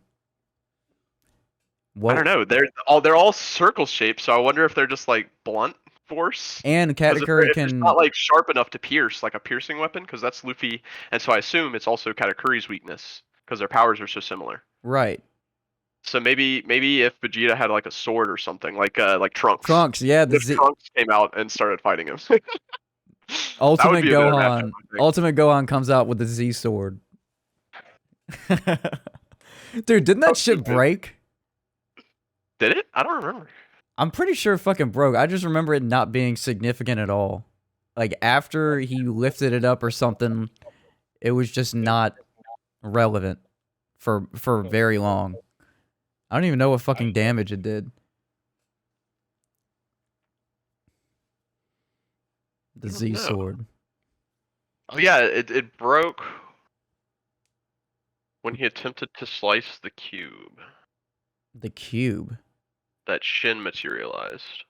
I don't know. They're all circle shaped, so I wonder if they're just like blunt force. And Because Katakuri if it's can. not like sharp enough to pierce, like a piercing weapon, because that's Luffy, and so I assume it's also Katakuri's weakness, because their powers are so similar. Right. So maybe if Vegeta had like a sword or something, like Trunks. Trunks, yeah, If Trunks came out and started fighting him. That would Ultimate be a better matchup, Gohan. I think. Ultimate Gohan comes out with the Z sword. Dude, didn't that shit break? Did it? I don't remember. I'm pretty sure it fucking broke. I just remember it not being significant at all. Like after he lifted it up or something, it was just not relevant for very long. I don't even know what fucking damage it did. The Z sword. Oh yeah, it broke when he attempted to slice the cube. The cube. That Shin materialized.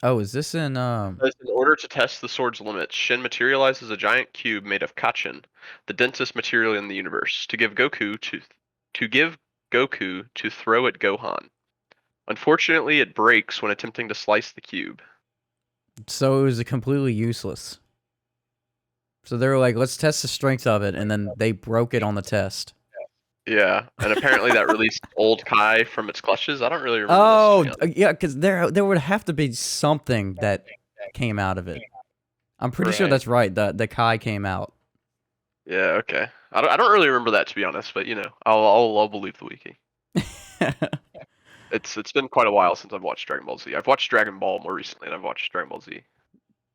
Oh, is this in In order to test the sword's limits, Shin materializes a giant cube made of kachin, the densest material in the universe, to give Goku to throw at Gohan. Unfortunately, it breaks when attempting to slice the cube. So it was completely useless. So they were like, let's test the strength of it, and then they broke it on the test. Yeah, and apparently that released old Kai from its clutches. I don't really remember. Oh, yeah, because there would have to be something that came out of it. I'm pretty sure that's right. The Kai came out. Yeah, okay. I don't really remember that, to be honest, but you know, I'll believe the wiki. It's been quite a while since I've watched Dragon Ball Z. I've watched Dragon Ball more recently than I've watched Dragon Ball Z.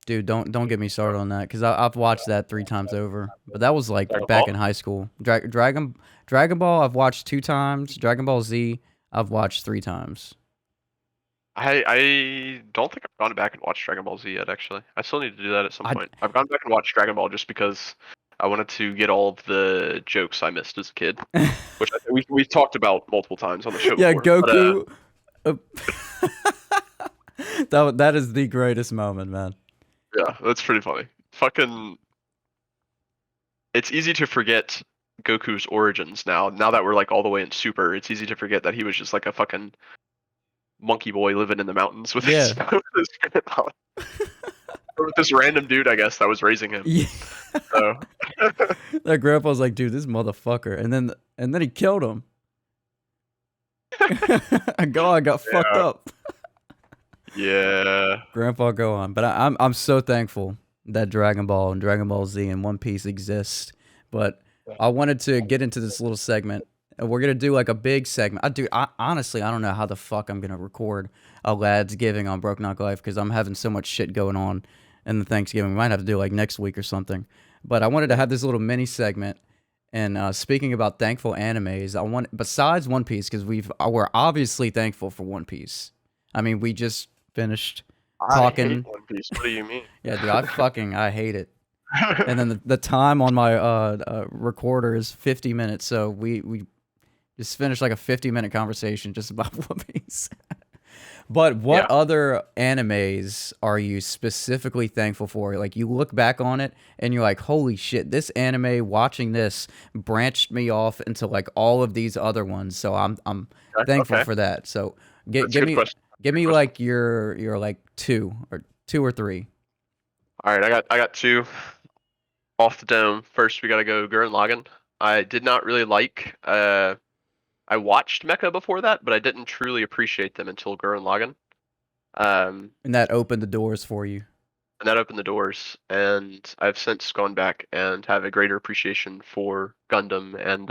Dude, don't get me started on that because I've watched that 3 times over. But that was like Dragon back Ball? in high school. Dragon Ball I've watched 2 times. Dragon Ball Z I've watched 3 times. I don't think I've gone back and watched Dragon Ball Z yet, actually. I still need to do that at some point. I've gone back and watched Dragon Ball just because I wanted to get all of the jokes I missed as a kid, which we've talked about multiple times on the show Yeah, before. Goku. That is the greatest moment, man. Yeah, that's pretty funny. Fucking, it's easy to forget Goku's origins now. Now that we're like all the way in Super, it's easy to forget that he was just like a fucking monkey boy living in the mountains with his with this random dude, I guess, that was raising him. Yeah. So. That grandpa's like, dude, this motherfucker, and then he killed him. Gohan got fucked up. Yeah. Grandpa Gohan. But I'm so thankful that Dragon Ball and Dragon Ball Z and One Piece exist. But I wanted to get into this little segment. We're gonna do like a big segment. Honestly, I don't know how the fuck I'm gonna record a Lads Giving on Broke Knock Life because I'm having so much shit going on in the Thanksgiving. We might have to do like next week or something. But I wanted to have this little mini segment. And speaking about thankful animes, besides One Piece, because we're obviously thankful for One Piece. I mean, we just finished talking. I hate One Piece. What do you mean? Yeah, dude, I hate it. And then the time on my recorder is 50 minutes, so we just finished like a 50-minute conversation just about One Piece. But Yeah. what other animes are you specifically thankful for? Like you look back on it and you're like, holy shit, this anime watching this branched me off into like all of these other ones. So I'm Okay. thankful Okay. for that. So That's a give good me question. give Good me question. like your like two or three. All right, I got two off the dome. First, we gotta go Gurren Lagann. I did not really like. I watched Mecha before that, but I didn't truly appreciate them until Gurren Lagann. And that opened the doors for you. And that opened the doors. And I've since gone back and have a greater appreciation for Gundam and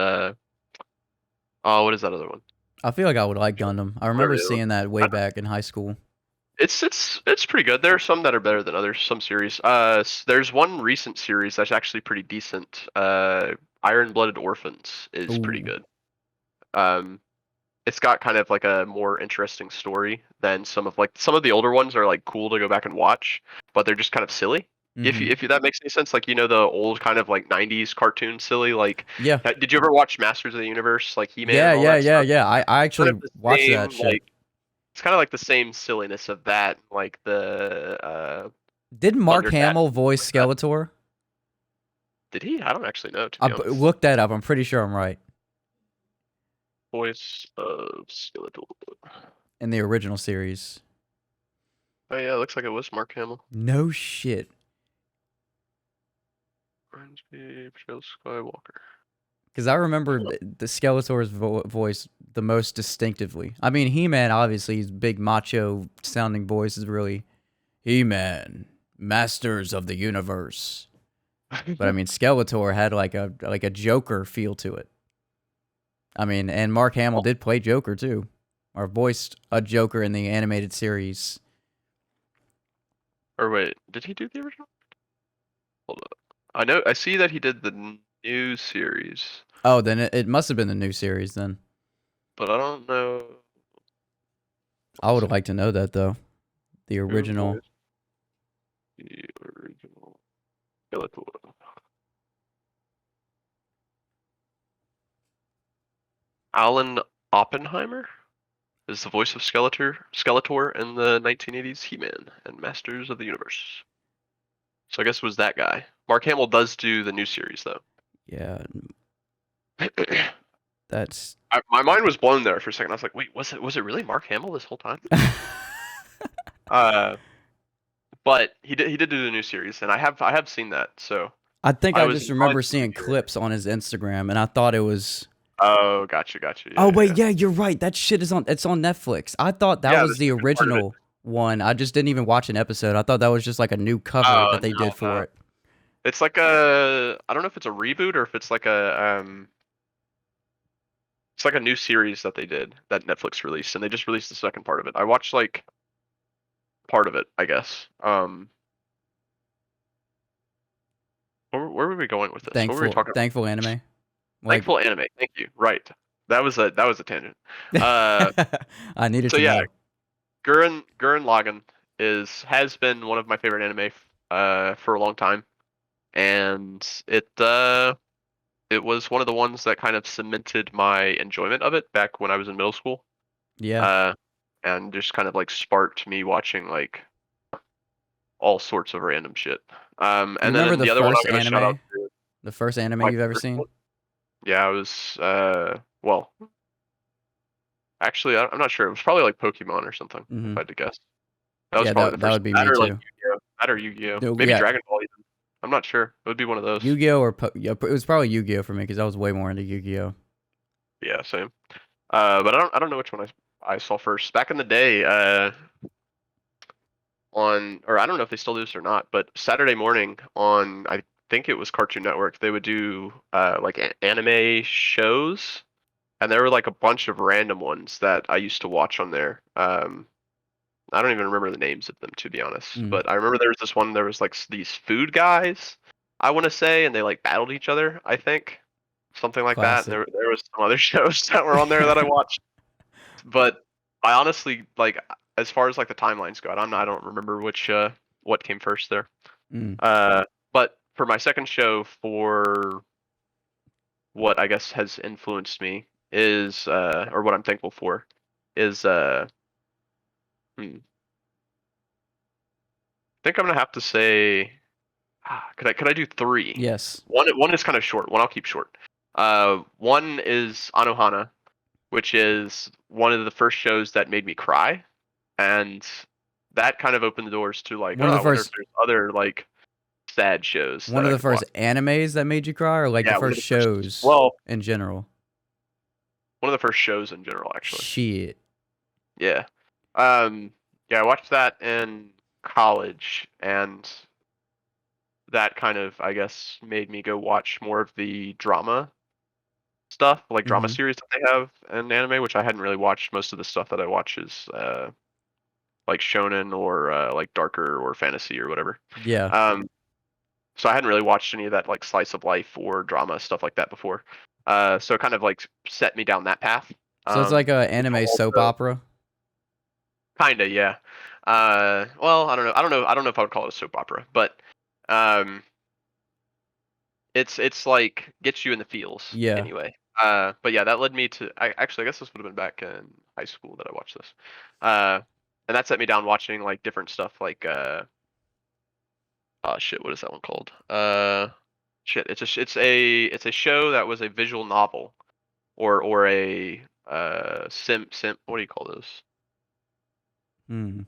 oh, what is that other one? I feel like I would like Gundam. I Whatever remember the other one. seeing that way back in high school. It's pretty good. There are some that are better than others. Some series. There's one recent series that's actually pretty decent. Iron-Blooded Orphans is pretty Ooh. good. Um, it's got kind of like a more interesting story than some of the older ones are like cool to go back and watch, but they're just kind of silly. Mm-hmm. If that makes any sense, like the old kind of like '90s cartoon silly. Like, Yeah. did you ever watch Masters of the Universe, like He-Man Yeah, and all yeah, that yeah, stuff? yeah. I Kind actually of the watched that same shit. like it's kind of like the same silliness of that, like the Didn't Mark Thundercat Hamill and stuff voice like that. Skeletor? Did he? I don't actually know, to be honest. Look that up. I'm pretty sure I'm right. Voice of Skeletor. In the original series. Oh yeah, it looks like it was Mark Hamill. No shit. Reminds me of Joe Skywalker. Because I remember the Skeletor's voice the most distinctively. I mean, He-Man, obviously, his big macho sounding voice is really He-Man, Masters of the Universe. But I mean, Skeletor had like a Joker feel to it. I mean, and Mark Hamill did play Joker too, or voiced a Joker in the animated series. Or wait, did he do the original? Hold up. I see that he did the new series, Oh, then it must have been the new series then. but I don't know. I Let's would see. like to know that though. The Who original. voiced the original Skeletor? Alan Oppenheimer is the voice of Skeletor in the 1980s He-Man and Masters of the Universe. So I guess it was that guy. Mark Hamill does do the new series though. Yeah, that's. My mind was blown there for a second. I was like, wait, was it really Mark Hamill this whole time? Uh, but he did do the new series, and I have seen that. So I think I I was just remember inclined to seeing hear. clips on his Instagram, and I thought it was. Oh, gotcha. Yeah, Oh yeah, wait, yeah. yeah, you're right. That shit is on. It's on Netflix. I thought that Yeah, was this the is part of it. original one. I just didn't even watch an episode. I thought that was just like a new cover Oh that they no, did for no. it. It's like I don't know if it's a reboot or if it's like it's like a new series that they did that Netflix released, and they just released the second part of it. I watched like part of it, I guess. Where were we going with this? What were we talking about? Thankful anime. Like, Thankful anime. Thank you. Right. That was a tangent. Uh, I needed so to yeah, know. Gurren Lagann has been one of my favorite anime for a long time, and it was one of the ones that kind of cemented my enjoyment of it back when I was in middle school. Yeah. Uh, and just kind of like sparked me watching like all sorts of random shit. You And then remember the the other one first I'm gonna shout out anime? to The first anime my you've ever first seen? one. Yeah, I was well, actually I'm not sure. It was probably like Pokemon or something, if Mm-hmm. I had to guess. That was Yeah, probably the that first would be one. That me or like too. Yu-Gi-Oh. That or Yu-Gi-Oh. No, Maybe yeah, Dragon Ball even. I'm not sure. It would be one of those. Yu-Gi-Oh or yeah, it was probably Yu-Gi-Oh for me because I was way more into Yu-Gi-Oh. Yeah, same. But I don't know which one I saw first. Back in the day, on or I don't know if they still do this or not, but Saturday morning on I think it was Cartoon Network, they would do like anime shows, and there were like a bunch of random ones that I used to watch on there. I don't even remember the names of them, to be honest, Mm, but I remember there was this one. There was like these food guys, I want to say, and they like battled each other. I think something like that. And classic. there was some other shows that were on there that I watched, but I honestly like as far as like the timelines go, I don't remember which what came first there. Mm, Uh, but for my second show, for what I guess has influenced me is or what I'm thankful for is Hmm. I think I'm gonna have to say. Could I do three? Yes. One is kind of short. One I'll keep short. One is Anohana, which is one of the first shows that made me cry, and that kind of opened the doors to like, One oh, of the I wonder if first there's other like sad shows one that of I the could first watch. animes that made you cry, or like the Yeah, one of first the first. shows Well, in general? one of the first shows in general, actually. Shit. Yeah. Um. Yeah, I watched that in college, and that kind of, I guess, made me go watch more of the drama stuff, like drama Mm-hmm. series that they have in anime, which I hadn't really watched. Most of the stuff that I watch is like shonen or like darker or fantasy or whatever. Yeah. Um, so I hadn't really watched any of that like slice of life or drama stuff like that before. So it kind of like set me down that path. So it's like a Which anime soap also opera. kinda, yeah. Well, I don't know. I don't know if I would call it a soap opera, but um, it's like gets you in the feels Yeah. anyway. But yeah, that led me to. I guess this would have been back in high school that I watched this. Uh, and that set me down watching like different stuff like oh shit, what is that one called? Shit, it's a show that was a visual novel or a sim. What do you call those? Hmm.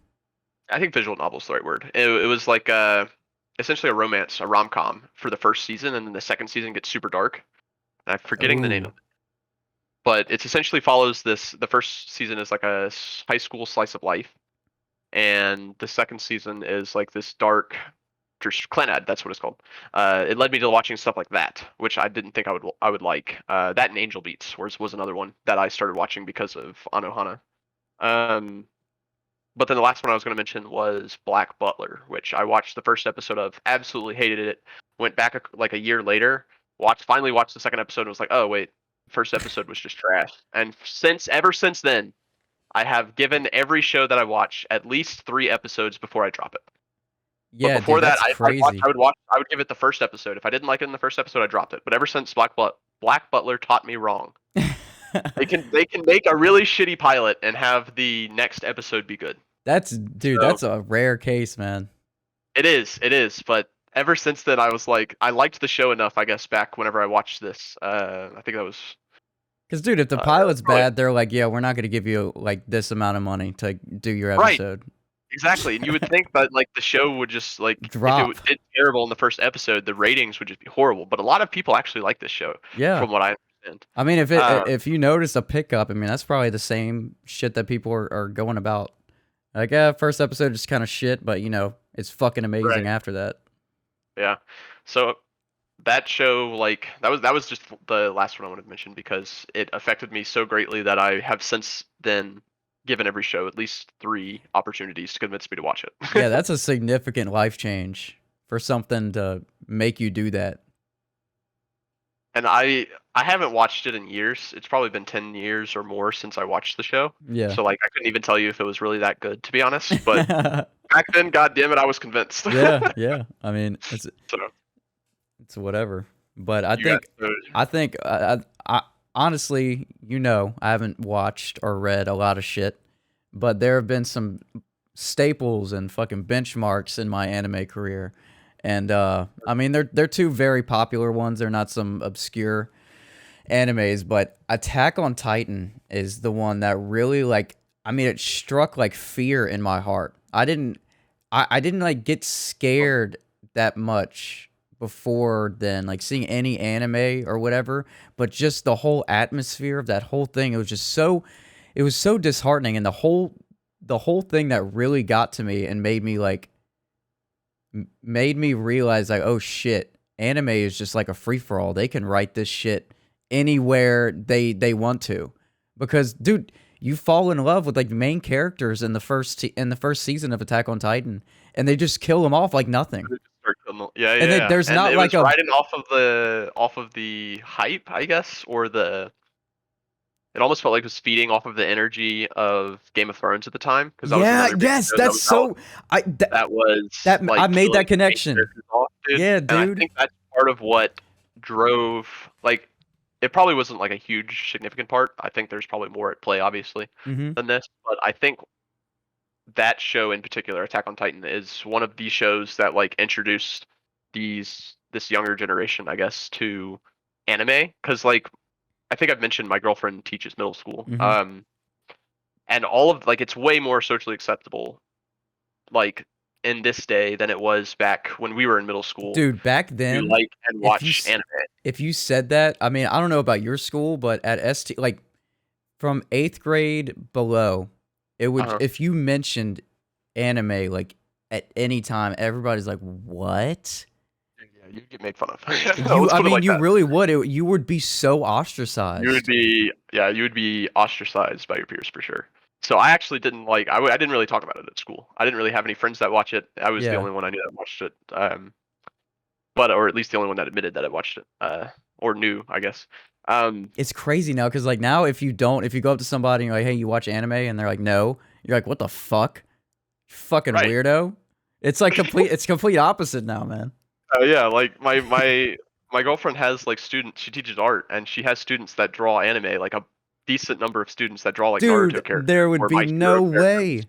I think visual novel is the right word. It was like essentially a romance, a rom com for the first season, and then the second season gets super dark. And I'm forgetting the name of Ooh. it, but it essentially follows this. The first season is like a high school slice of life, and the second season is like this dark Clanad. That's what it's called. It led me to watching stuff like that, which I didn't think I would like. That and Angel Beats was another one that I started watching because of Anohana. Um, but then the last one I was going to mention was Black Butler, which I watched the first episode of, absolutely hated it. Went back like a year later, finally watched the second episode, and was like, oh wait, first episode was just trash. And ever since then, I have given every show that I watch at least 3 episodes before I drop it. But Yeah, before dude, that, that's crazy. I would give it the first episode. If I didn't like it in the first episode, I dropped it. But ever since Black Butler taught me wrong. They can make a really shitty pilot and have the next episode be good. Dude, So that's a rare case, man. it is. But ever since then, I was like, I liked the show enough. I guess back whenever I watched this, I think that was Because, dude, if the that was pilot's probably bad, they're like, yeah, we're not going to give you like this amount of money to do your right. episode. Exactly, and you would think that like the show would just like if Drop. did terrible in the first episode, the ratings would just be horrible. But a lot of people actually like this show, Yeah. from what I understand. I mean, Uh, if you notice a pickup, I mean, that's probably the same shit that people are going about. Like, yeah, first episode is kind of shit, but it's fucking amazing right, after that. yeah. So that show, like that was just the last one I wanted to mention because it affected me so greatly that I have since then given every show at least 3 opportunities to convince me to watch Yeah, it. that's a significant life change for something to make you do that. And I haven't watched it in years. It's probably been 10 years or more since I watched the show. Yeah. So like I couldn't even tell you if it was really that good, to be honest. But back then, god damn it, I was convinced. Yeah, yeah. I mean, So it's whatever. But I you got think I think I honestly, I haven't watched or read a lot of shit, but there have been some staples and fucking benchmarks in my anime career. And I mean, they're two very popular ones. They're not some obscure animes, but Attack on Titan is the one that really like I mean, it struck like fear in my heart. I didn't like get scared that much before then, like seeing any anime or whatever, but just the whole atmosphere of that whole thing, it was so disheartening, and the whole thing that really got to me and made me like made me realize like, oh shit, anime is just like a free for all. They can write this shit anywhere they want to, because dude, you fall in love with like the main characters in the in the first season of Attack on Titan, and they just kill them off like nothing. yeah, And yeah. there's And not it like was a riding off of the hype, I guess, or the it almost felt like it was feeding off of the energy of Game of Thrones at the time because that was yeah, another big yes, show that that's was out so I that was that I like made killing that the main connection. characters off, dude. Yeah, And I dude. think that's part of what drove like it probably wasn't like a huge significant part. I think there's probably more at play obviously Mm-hmm. than this, but I think that show in particular, Attack on Titan, is one of the shows that like introduced this younger generation, I guess, to anime. Because like I think I've mentioned my girlfriend teaches middle school, Hmm. and all of like it's way more socially acceptable like in this day than it was back when we were in middle school Dude, back to then, like and if you watch anime. if you said that, I mean, I don't know about your school, but at ST, like from 8th grade below, it would, Uh-huh. if you mentioned anime like at any time, everybody's like, "What?" Yeah, you'd get made fun of. You, Let's I put it mean, like you that. really would. You would be so You would ostracized. be, yeah, you would be ostracized by your peers for sure. So I actually didn't like, I didn't really talk about it at school. I didn't really have any friends that watch it. I was the Yeah. only one I knew that watched it. But or at least the only one that admitted that I watched it. Or knew, I guess. It's crazy now because like now if you don't, if you go up to somebody and you're like, "Hey, you watch anime?" and they're like, "No," you're like, "What the fuck, you fucking right. weirdo." It's like complete. It's complete opposite now, man. Yeah, like my girlfriend has like students. She teaches art, and she has students that draw anime. Like a decent number of students that draw like Dude, Naruto characters there would or be My Hero no characters. way.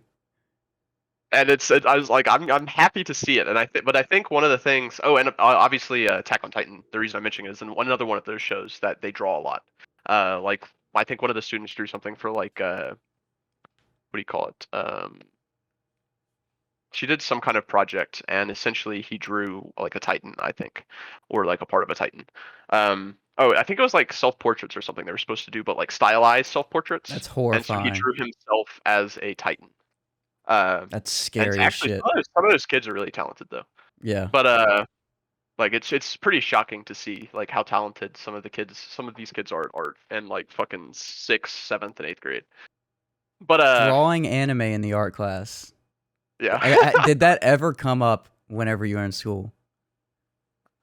And I was like, I'm happy to see it, and but I think one of the things. Oh, and obviously, Attack on Titan. The reason I'm mentioning it is in one another one of those shows that they draw a lot. Like I think one of the students drew something for like what do you call it? She did some kind of project, and essentially he drew like a Titan, I think, or like a part of a Titan. Oh, I think it was like self portraits or something they were supposed to do, but like stylized self portraits. That's And so he horrifying. drew himself as a Titan. Uh, That's and it's scary as actually shit. some of those kids are really talented though. Yeah. But like it's pretty shocking to see like how talented some of these kids are at art and like fucking sixth, seventh, and eighth grade. But Drawing anime in the art class. yeah. Did that ever come up whenever you were in school?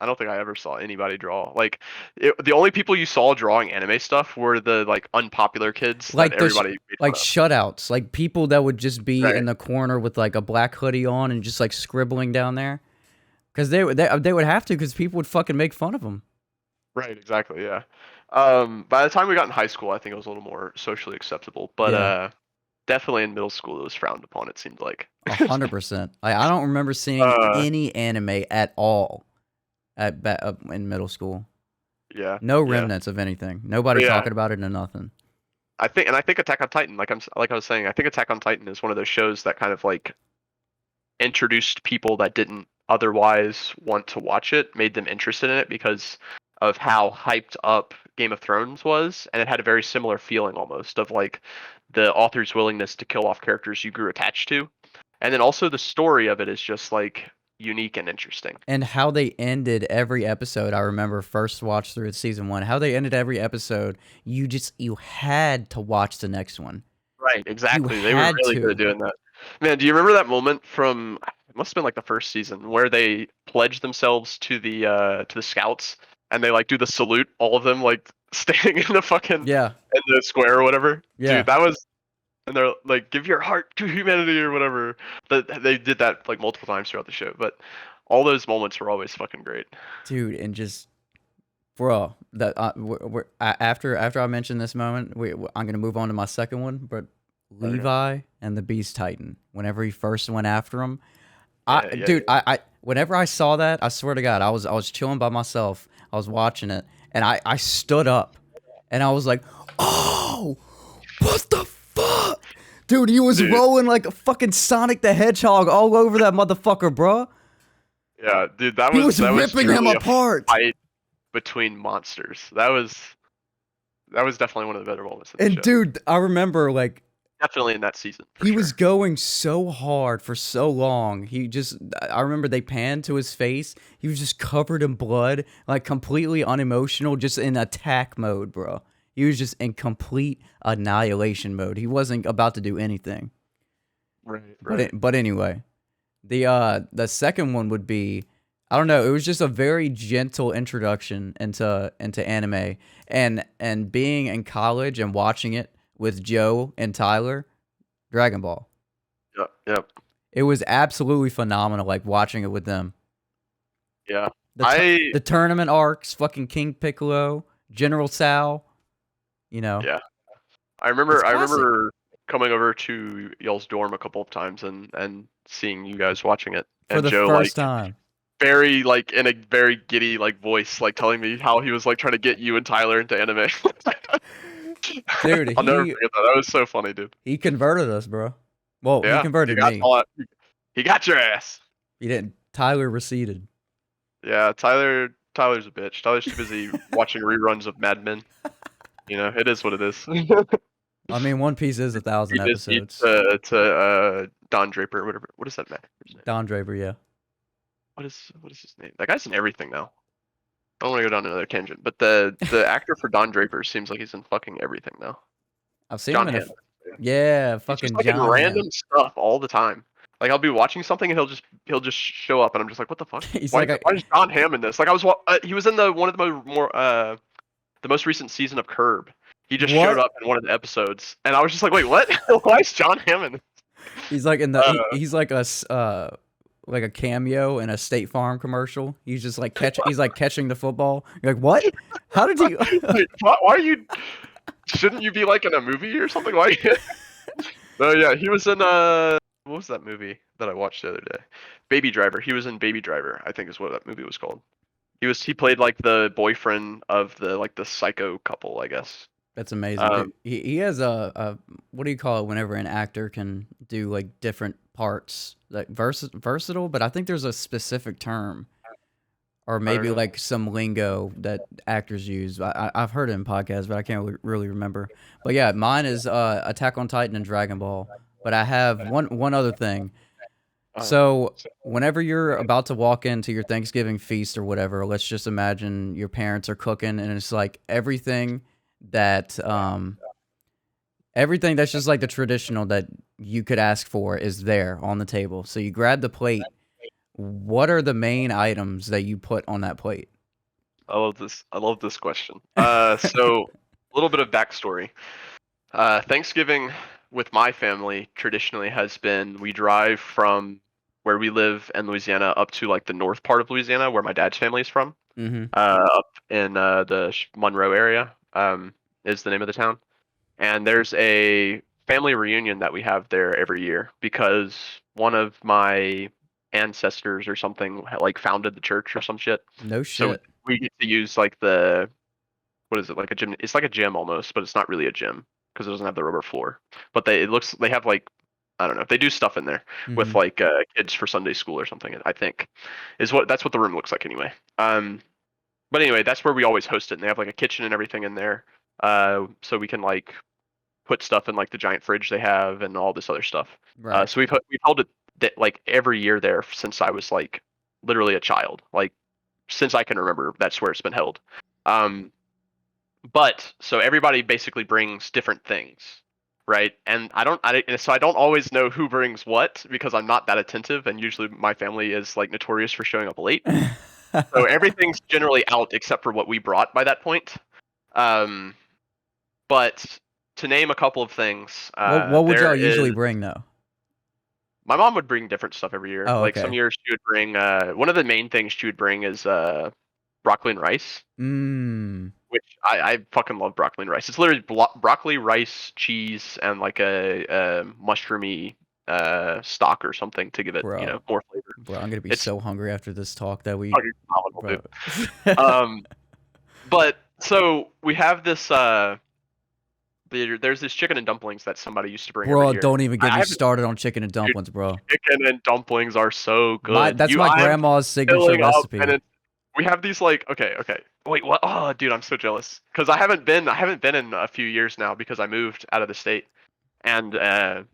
I don't think I ever saw anybody draw. Like the only people you saw drawing anime stuff were the like unpopular kids that Like everybody made like fun of. shutouts, like people that would just be Right. in the corner with like a black hoodie on and just like scribbling down there. Because they would have to, because people would fucking make fun of them. Right, exactly, yeah. By the time we got in high school, I think it was a little more socially acceptable, but Yeah, definitely in middle school it was frowned upon, it seemed like. 100%. I don't remember seeing uh any anime at all in middle school. yeah, No yeah. remnants of anything. Nobody But yeah, talking about it or nothing. I think Attack on Titan, like I was saying, I think Attack on Titan is one of those shows that kind of like introduced people that didn't otherwise want to watch it, made them interested in it because of how hyped up Game of Thrones was, and it had a very similar feeling almost of like the author's willingness to kill off characters you grew attached to. And then also the story of it is just like unique and interesting. And how they ended every episode, I remember first watch through season 1. How they ended every episode, you had to watch the next one. Right, You exactly. They were had really good at to. doing that. Man, do you remember that moment from it must have been like the first season where they pledged themselves to the scouts and they like do the salute, all of them like standing in the fucking Yeah, in the square or whatever? yeah. Dude, that was and they're like give your heart to humanity or whatever. That they did that like multiple times throughout the show, but all those moments were always fucking great. Dude, and just bro, that after I mention this moment, I'm gonna move on to my second one. But Okay. Levi and the Beast Titan, whenever he first went after him, Yeah, yeah, dude, I whenever I saw that, I swear to God, I was chilling by myself, I was watching it, and I stood up, and I was like, oh, what the fuck, dude, he was dude. rolling like a fucking Sonic the Hedgehog all over that motherfucker, bro. Yeah, dude, He was that was ripping him truly a apart. fight between monsters. That was definitely one of the better moments in the And show. dude, I remember like Definitely in that season for he was sure. going so hard for so long. I remember they panned to his face. He was just covered in blood, like completely unemotional, just in attack mode, bro. He was just in complete annihilation mode. He wasn't about to do anything. Right, But right. but anyway, the second one would be, I don't know, it was just a very gentle introduction into anime, and being in college and watching it with Joe and Tyler, Dragon Ball. Yep, yep. It was absolutely phenomenal, like watching it with them. Yeah. The I the tournament arcs, fucking King Piccolo, General Sal, you know, yeah. it's I classic. remember coming over to y'all's dorm a couple of times and seeing you guys watching it. For And the Joe first time. very like in a very giddy like voice, like telling me how he was like trying to get you and Tyler into anime. Dude, I'll never forget that. That was so funny, dude. he converted us, bro. Well, he Yeah, converted me. He got your ass. He didn't. Tyler receded. Yeah, Tyler's a bitch. Tyler's too busy watching reruns of Mad Men. You know, it is what it is. I mean, One Piece is 1,000 episodes. To Don Draper, whatever. What does that matter? Don Draper, yeah. What is his name? That guy's in everything now. I don't want to go down another tangent, but the actor for Don Draper seems like he's in fucking everything now. I've seen John him in Hamm. yeah, He's fucking just like in John random Hamm. stuff all the time. Like I'll be watching something and he'll just show up and I'm just like, what the fuck? He's Why like why is John Hamm in this? Like he was in one of the most recent season of Curb. He just What? showed up in one of the episodes and I was just like, wait, what? Why is John Hamm in this? He's like in the he's like a cameo in a State Farm commercial. He's just like catching the football. You're like, what? How did he? Wait, why are you? Shouldn't you be like in a movie or something? Why? No, yeah, he was in what was that movie that I watched the other day? Baby Driver. He was in Baby Driver, I think is what that movie was called. He played like the boyfriend of the psycho couple, I guess. That's amazing. Dude. He has a what do you call it whenever an actor can do like different parts, like versatile, but I think there's a specific term. Or maybe like some lingo that actors use. I've heard it in podcasts, but I can't really remember. But yeah, mine is Attack on Titan and Dragon Ball. But I have one other thing. So whenever you're about to walk into your Thanksgiving feast or whatever, let's just imagine your parents are cooking and it's like everything that's just like the traditional that you could ask for is there on the table. So you grab the plate. What are the main items that you put on that plate? I love this question. So a little bit of backstory. Thanksgiving with my family traditionally has been we drive from where we live in Louisiana up to like the north part of Louisiana where my dad's family is from. Up in the Monroe area is the name of the town. And there's a family reunion that we have there every year because one of my ancestors or something like founded the church or some shit. No shit. So we get to use like what is it, like a gym? It's like a gym almost, but it's not really a gym because it doesn't have the rubber floor. But they have like, I don't know, they do stuff in there with like kids for Sunday school or something. I think that's what the room looks like anyway. But anyway, that's where we always host it. And they have like a kitchen and everything in there, so we can like put stuff in like the giant fridge they have and all this other stuff. Right. So we've held it like every year there since I was like literally a child, like since I can remember. That's where it's been held. But so everybody basically brings different things, right? And so I don't always know who brings what because I'm not that attentive, and usually my family is like notorious for showing up late. So everything's generally out except for what we brought by that point. But to name a couple of things, what would y'all usually bring though? My mom would bring different stuff every year. Oh, like okay. some years she would bring one of the main things she would bring is broccoli and rice. Which I fucking love broccoli and rice. It's literally broccoli, rice, cheese, and like a mushroomy stock or something to give it, Bro. more flavor. Bro, I'm gonna be so hungry after this talk that we. Phenomenal, dude. But so we have this. There's this chicken and dumplings that somebody used to bring every year. Don't even get me started on chicken and dumplings, bro. Chicken and dumplings are so good. That's my grandma's signature recipe. We have these like okay. Wait, what? Oh, dude, I'm so jealous because I haven't been in a few years now because I moved out of the state, and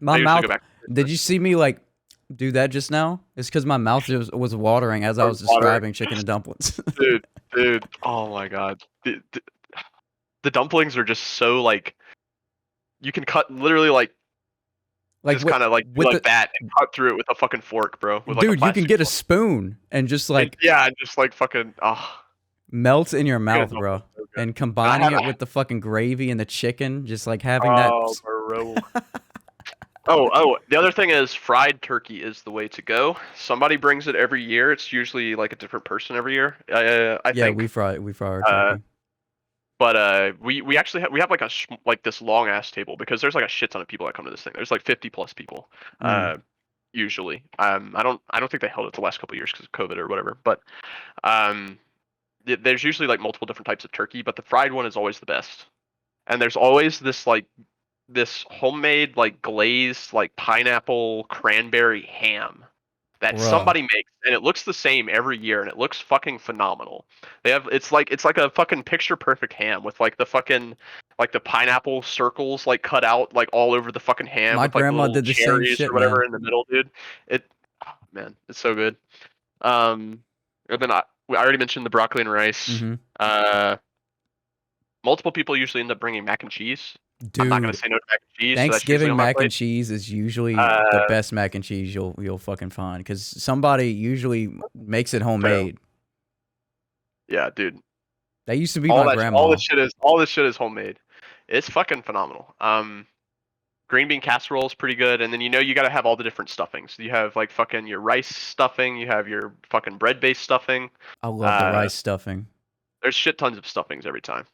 my mouth. Did you see me like do that just now? It's because my mouth was watering as I was describing chicken and dumplings. dude, oh my god, the dumplings are just so like you can cut literally like just kind of like that and cut through it with a fucking fork, bro. Dude, you can get a spoon and just like just like fucking melts in your mouth, bro. So and combining it with the fucking gravy and the chicken, just like having that. Bro. Oh, the other thing is fried turkey is the way to go. Somebody brings it every year. It's usually like a different person every year. I think. We fry our turkey. But we actually we have like like this long ass table because there's like a shit ton of people that come to this thing. There's like 50 plus people. Mm, Usually. I don't think they held it the last couple of years because of COVID or whatever. But um, there's usually like multiple different types of turkey, but the fried one is always the best. And there's always this homemade like glazed like pineapple cranberry ham that bruh. somebody makes, and it looks the same every year, and it looks fucking phenomenal. They have it's like a fucking picture perfect ham with like the pineapple circles like cut out like all over the fucking ham My with like the grandma little did the same cherries shit, or man. whatever in the middle, dude. It oh, man, it's so good. Um, and then I already mentioned the broccoli and rice. Mm-hmm. Uh, Multiple people usually end up bringing mac and cheese. I'm not gonna Dude, say no to mac and cheese, so that's usually Thanksgiving on my mac and plate. cheese is usually the Uh, best mac and cheese you'll fucking find because somebody usually makes it so homemade. yeah, dude. That used to be my All grandma. this shit is homemade. It's fucking phenomenal. Green bean casserole is pretty good, and then you gotta have all the different stuffings. You have like fucking your rice stuffing, you have your fucking bread based stuffing. I love the Uh, rice stuffing. there's shit tons of stuffings every time.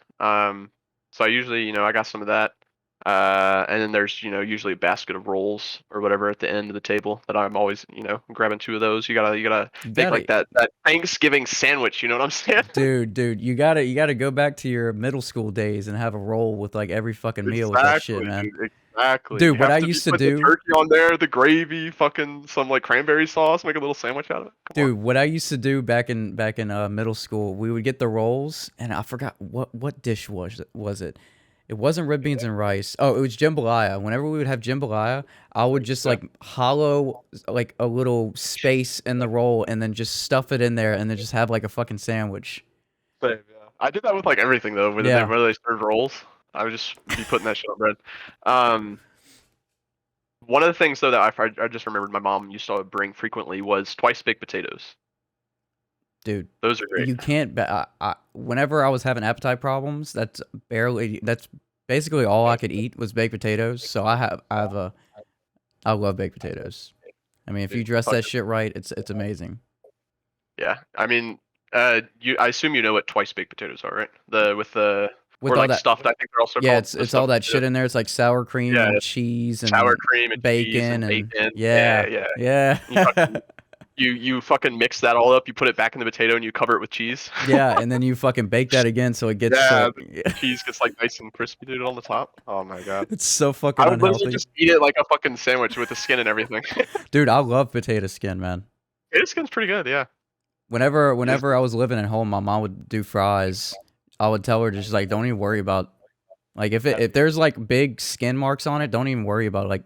So I usually I got some of that. And then there's usually a basket of rolls or whatever at the end of the table that I'm always grabbing two of those. You gotta You make gotta, like that Thanksgiving sandwich. You know what I'm saying? dude, you gotta go back to your middle school days and have a roll with like every fucking meal with that shit, Exactly, man. dude. Exactly. You Dude, what have I to be used to putting the do, turkey on there, the gravy, fucking some like cranberry sauce, make a little sandwich out of it. Come on. dude, what I used to do back in middle school, we would get the rolls, and I forgot what dish was it. It wasn't red beans and rice. Oh, it was jambalaya. Whenever we would have jambalaya, I would just Yeah. like hollow like a little space in the roll and then just stuff it in there and then just have like a fucking sandwich. Same, yeah. I did that with like everything though, Yeah, whether they served rolls. I would just be putting that shit on bread. Um, One of the things though that I just remembered my mom used to bring frequently was twice baked potatoes. dude. Those are great. You can't. Whenever I was having appetite problems, that's basically all I could eat was baked potatoes. So I love baked potatoes. I mean, if you Dude, dress that fucking shit right, it's amazing. yeah. I mean, I assume you know what twice baked potatoes are, right? The with the With or all like that, stuffed. I think they're also yeah, called it's the all stuffed that shit potatoes. in there. It's like sour cream Yeah, and cheese sour and cream and cheese and bacon and bacon. yeah, Yeah, yeah. yeah, You fucking you fucking mix that all up. You put it back in the potato and you cover it with cheese. yeah. And then you fucking bake that again, so it gets Yeah, like the cheese gets like nice and crispy, dude, on the top. Oh my god. it's so fucking I would literally unhealthy, just eat it like a fucking sandwich with the skin and everything. dude. I love potato skin, man. Potato skin's pretty good, yeah. Just Whenever I was living at home, my mom would do fries. I would tell her just like, don't even worry about like if there's like big skin marks on it, don't even worry about like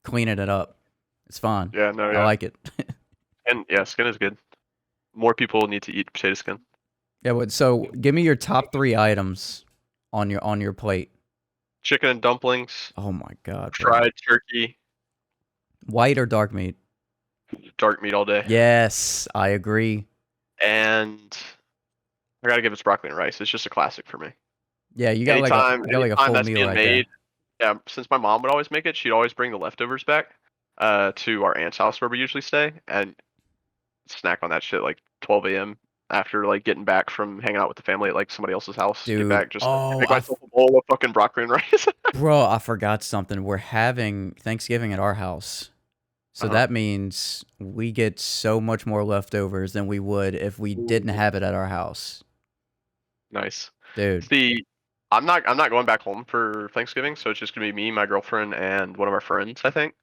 cleaning it up. It's fine. yeah, no, I yeah. like it. And yeah, skin is good. More people need to eat potato skin. Yeah, but so give me your top 3 items on your plate. Chicken and dumplings, Oh my god, bro. fried turkey, White or dark meat? dark meat all day. Yes, I agree. And I gotta give it broccoli and rice. It's just a classic for me. Yeah, you got like a Anytime, you got like a anytime full that's meal being right there. made, yeah, since my mom would always make it, she'd always bring the leftovers back to our aunt's house where we usually stay and snack on that shit like 12 a.m. after like getting back from hanging out with the family at like somebody else's house. Get Dude, back, just oh, make myself a bowl of fucking broccoli and rice. bro, I forgot something. We're having Thanksgiving at our house. So Uh-huh. that means we get so much more leftovers than we would if we didn't Ooh, have it at our house. nice. Dude, See, I'm not going back home for Thanksgiving, so it's just gonna be me, my girlfriend, and one of our friends, I think.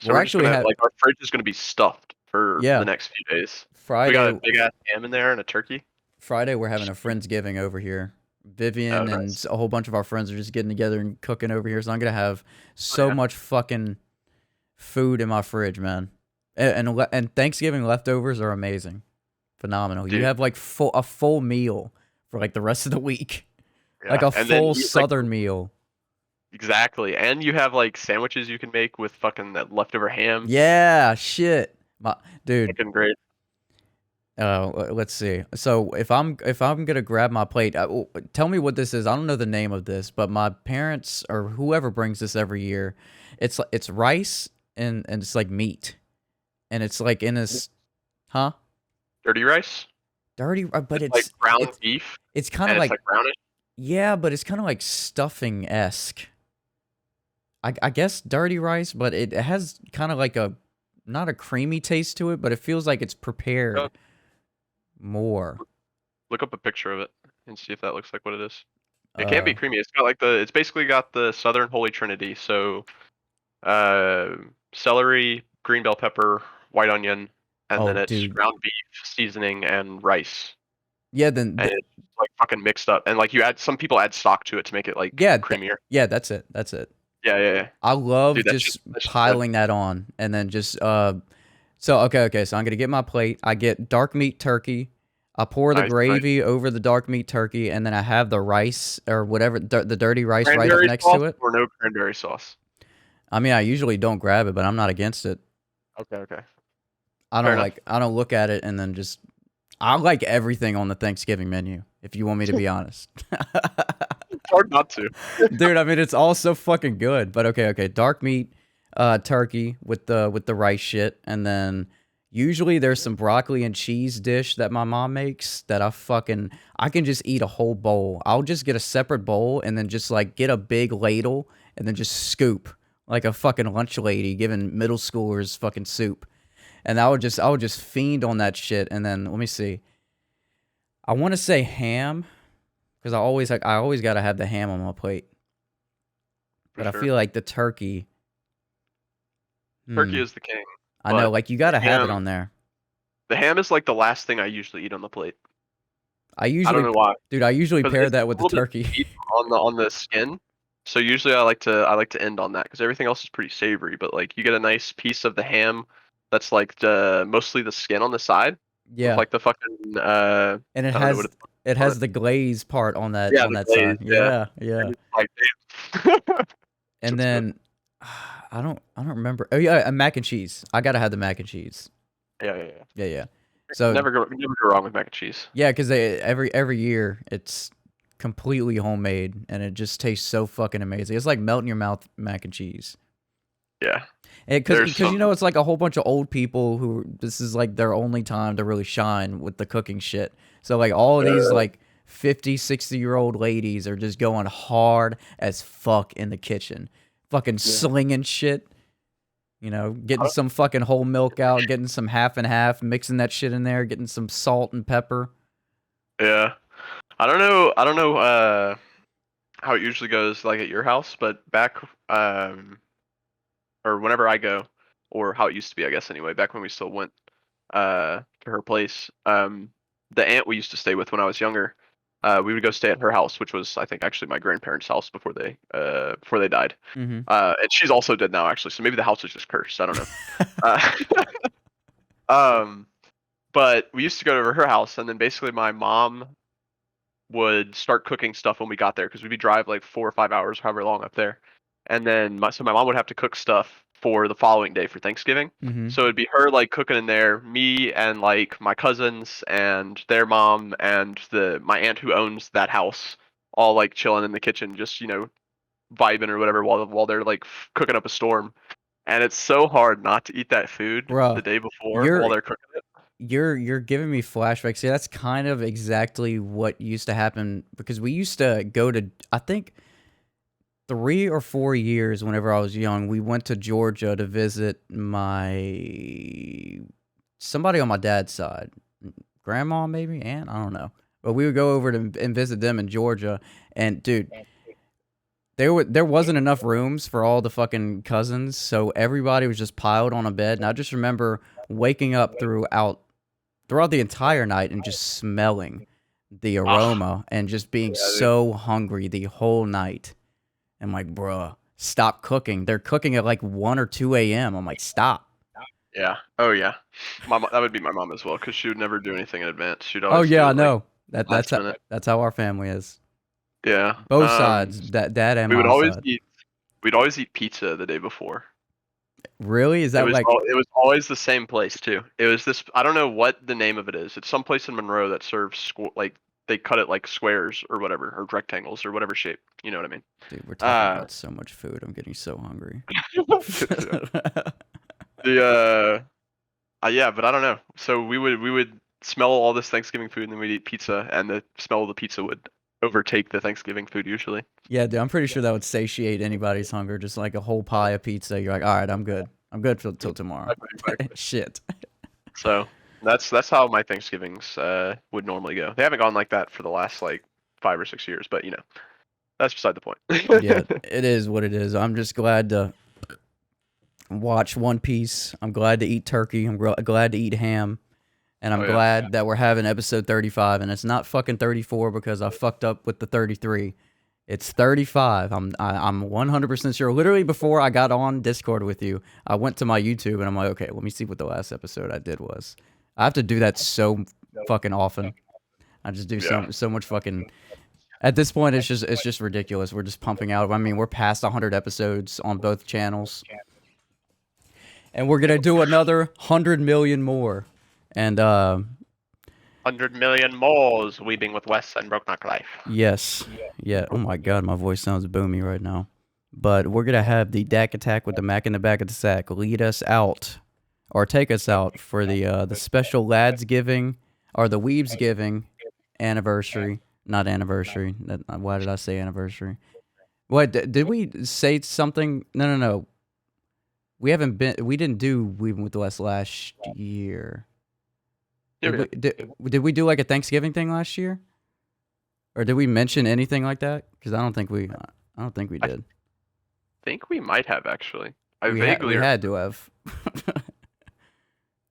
So we're we're just actually gonna have like our fridge is gonna be stuffed for the yeah, next few days. We got Friday a big ass ham in there and a turkey. Friday we're having a friendsgiving over here. Oh, Vivian and nice. a whole bunch of our friends are just getting together and cooking over here. So I'm gonna have Oh, so yeah. much fucking food in my fridge, man. And Thanksgiving leftovers are amazing, phenomenal. You Dude, have like a full meal for like the rest of the week, like yeah. a And then full you like Southern meal. exactly, and you have like sandwiches you can make with fucking that leftover ham. Yeah, shit, my dude. Fucking great. Let's see. So if I'm gonna grab my plate, tell me what this is. I don't know the name of this, but my parents or whoever brings this every year, it's rice and it's like meat, and it's like in this, huh? Dirty rice. Dirty, but It's like ground it's beef it's kind of and it's like like brownish. Yeah, but it's kind of like stuffing esque. I guess dirty rice, but it has kind of like a not a creamy taste to it, but it feels like it's Uh, prepared more. Look up a picture of it and see if that looks like what it is. It can be Uh, creamy. It's got like it's basically got the Southern Holy Trinity. So, uh, celery, green bell pepper, white onion, and oh, then it's dude. ground beef, seasoning, and rice. Yeah, then And it's like fucking mixed up. And like some people add stock to it to make it like yeah, creamier. yeah, that's it. That's it. Yeah, yeah, yeah. I Dude, love that's just just that's just good. piling that on and then just so okay, so I'm gonna get my plate. I get dark meat turkey. I pour the Nice, nice. gravy over the dark meat turkey, and then I have the rice or whatever the dirty rice right up Cranberry next sauce to it. or no cranberry sauce? I mean, I usually don't grab it, but I'm not against it. Okay, okay. I Fair don't enough. like I don't look at it and then just I like everything on the Thanksgiving menu, if you want me to be honest. It's hard not to. Dude, I mean it's all so fucking good. But okay. Dark meat turkey with the rice shit, and then usually there's some broccoli and cheese dish that my mom makes that I can just eat a whole bowl. I'll just get a separate bowl and then just like get a big ladle and then just scoop like a fucking lunch lady giving middle schoolers fucking soup. And I would just fiend on that shit. And then let me see. I want to say ham because I always got to have the ham on my plate. For But I sure. feel like the turkey. Turkey Hmm. is the king, I know, but like you got to have it ham on there. the ham is like the last thing I usually eat on the plate. I I don't usually, know why, dude, I usually because pair it's that with a the little bit turkey. sweet on the skin. So usually I like to end on that because everything else is pretty savory. But like you get a nice piece of the ham that's like mostly the skin on the side with Yeah, like the fucking and I don't know what it's it called. has the glaze part Yeah, on the that glaze. side. Yeah, Yeah, yeah. and it's like damn. And Shit's good. then I don't remember. Oh yeah, mac and cheese. I gotta have the mac and cheese. Yeah, yeah, yeah. Yeah. So Never go wrong with mac and cheese. yeah, because they every year it's completely homemade and it just tastes so fucking amazing. It's like melt in your mouth mac and cheese. Yeah, Because there's you some. know it's like a whole bunch of old people who this is like their only time to really shine with the cooking shit. So like all of these like 50, 60-year-old ladies are just going hard as fuck in the kitchen. Fucking Yeah. slinging shit, you know, getting some fucking whole milk out, getting some half and half, mixing that shit in there, getting some salt and pepper. Yeah. I don't know how it usually goes like at your house, but back or whenever I go, or how it used to be, I guess anyway, back when we still went to her place, the aunt we used to stay with when I was younger, we would go stay at her house, which was I think actually my grandparents' house before they died. Mm-hmm. And she's also dead now actually, so maybe the house is just cursed. I don't know. Uh, um, but we used to go to her house, and then basically my mom would start cooking stuff when we got there because we'd be drive like 4 or 5 hours, however long up there, and then my mom would have to cook stuff for the following day for Thanksgiving. Mm-hmm. So it'd be her like cooking in there, me and like my cousins and their mom and my aunt who owns that house, all like chilling in the kitchen, just vibing or whatever while they're like cooking up a storm. And it's so hard not to eat that food the Bruh, day before while you're they're cooking it. you're giving me flashbacks. See, that's kind of exactly what used to happen because we used to go to I think 3 or 4 years whenever I was young, we went to Georgia to visit my somebody on my dad's side, grandma maybe, aunt, I don't know. But we would go over to and visit them in Georgia, and dude, there wasn't enough rooms for all the fucking cousins, so everybody was just piled on a bed. And I just remember waking up throughout the entire night and just smelling the Ah, aroma and just being yeah, dude. so hungry the whole night. I'm like, bruh, stop cooking. They're cooking at like 1 or 2 a.m. I'm like, stop. Yeah. Oh yeah. That would be my mom as well, because she would never do anything in advance. She'd Oh always yeah, do I it like know. last minute. That's how our family is. Yeah. Both sides, dad and We would mom always side. eat we'd always eat pizza the day before. Really? Is that like It was always the same place too. It was this I don't know what the name of it is. It's some place in Monroe that serves like they cut it like squares or whatever or rectangles or whatever shape. You know what I mean? dude, we're talking Uh, about so much food. I'm getting so hungry. shit too. The yeah, but I don't know. So we would smell all this Thanksgiving food and then we'd eat pizza and the smell of the pizza would overtake the Thanksgiving food usually. Yeah, dude, I'm pretty sure that would satiate anybody's hunger. Just like a whole pie of pizza. You're like, all right, I'm good. I'm good till tomorrow. Exactly. Shit. So that's how my Thanksgivings would normally go. They haven't gone like that for the last like 5 or 6 years, but that's beside the point. Yeah, it is what it is. I'm just glad to watch One Piece. I'm glad to eat turkey. I'm glad to eat ham. And I'm glad that we're having episode 35, and it's not fucking 34 because I fucked up with the 33. It's 35. I'm 100% sure. Literally before I got on Discord with you, I went to my YouTube and I'm like, okay, let me see what the last episode I did was. I have to do that so fucking often. I just do so much fucking. At this point, it's just ridiculous. We're just pumping out. I mean, we're past 100 episodes on both channels, and we're gonna do another 100 million more. And 100 million moles Weebing with Wes and Broke Knock Life. Yes. Yeah. Oh my god, my voice sounds boomy right now. But we're gonna have the DAC attack with the Mac in the back of the sack lead us out, or take us out for the special Ladsgiving or the Weebsgiving anniversary. Not anniversary. Why did I say anniversary? What did we say something? No. We didn't do Weebing with Wes last year. Did we do like a Thanksgiving thing last year, or did we mention anything like that? Because I don't think we did. I think we might have actually. We had to have.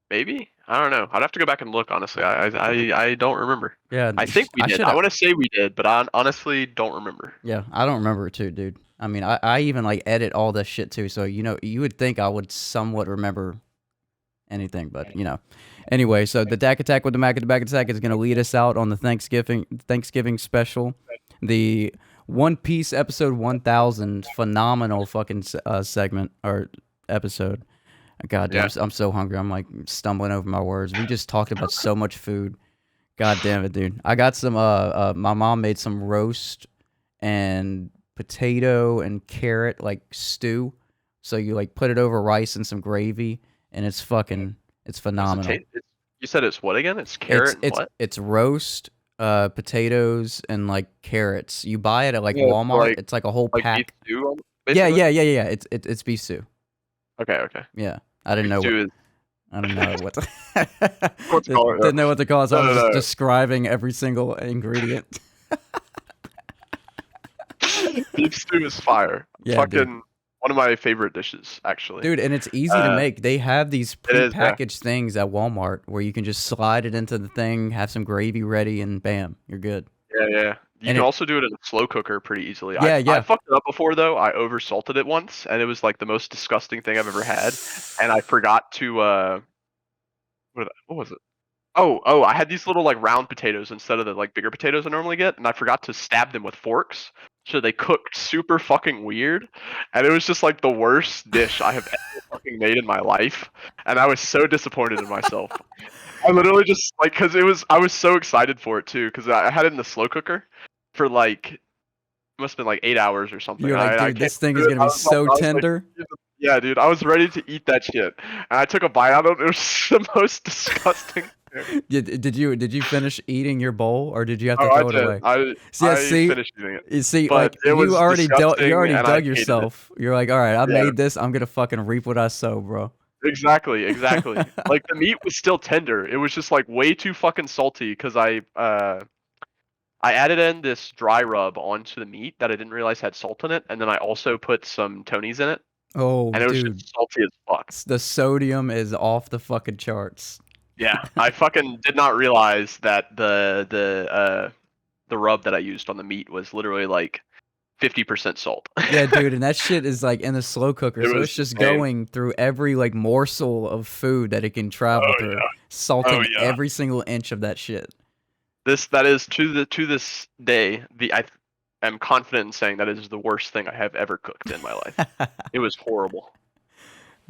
Maybe, I don't know. I'd have to go back and look. Honestly, I don't remember. Yeah, I think we did. I want to say we did, but I honestly don't remember. Yeah, I don't remember it too, dude. I mean, I even like edit all this shit too, so you would think I would somewhat remember anything, but Anyway, so the DAC attack with the Mac at the back attack is going to lead us out on the Thanksgiving special. The One Piece episode 1000, phenomenal fucking segment or episode. God damn, I'm so hungry. I'm like stumbling over my words. We just talked about so much food. God damn it, dude. I got some, my mom made some roast and potato and carrot like stew. So you like put it over rice and some gravy, and it's phenomenal. You said it's what again? It's carrot and what? It's roast, potatoes, and like carrots. You buy it at like Walmart. It's like a whole pack. Beef stew, yeah. It's beef stew. Okay. Yeah, I didn't know. I don't know what. Didn't know what to call it. So I was just describing every single ingredient. Beef stew is fire. Yeah, fucking. Dude. One of my favorite dishes, actually. Dude, and it's easy to make. They have these pre-packaged things at Walmart where you can just slide it into the thing, have some gravy ready, and bam, you're good. Yeah. You can also do it in a slow cooker pretty easily. Yeah. I fucked it up before, though. I oversalted it once, and it was like the most disgusting thing I've ever had. And I forgot to, what was it? Oh, I had these little like round potatoes instead of the like bigger potatoes I normally get, and I forgot to stab them with forks. So they cooked super fucking weird, and it was just like the worst dish I have ever fucking made in my life, and I was so disappointed in myself. I literally just like, I was so excited for it too, because I had it in the slow cooker for like, it must have been like 8 hours or something. You're like, dude, this thing is gonna be so tender. Like, yeah, dude, I was ready to eat that shit, and I took a bite out of it. It was the most disgusting. Did you finish eating your bowl, or did you have to throw it away? I finished eating it. You see, like you already dug yourself. You're like, all right, I made this. I'm gonna fucking reap what I sow, bro. Exactly. Like the meat was still tender. It was just like way too fucking salty because I added in this dry rub onto the meat that I didn't realize had salt in it, and then I also put some Tony's in it. Oh, and it was dude, just salty as fuck. The sodium is off the fucking charts. Yeah, I fucking did not realize that the rub that I used on the meat was literally like 50% salt. Yeah, dude, and that shit is like in the slow cooker, so it's just going through every like morsel of food that it can travel through, salting every single inch of that shit. That is to this day, I am confident in saying that it is the worst thing I have ever cooked in my life. It was horrible.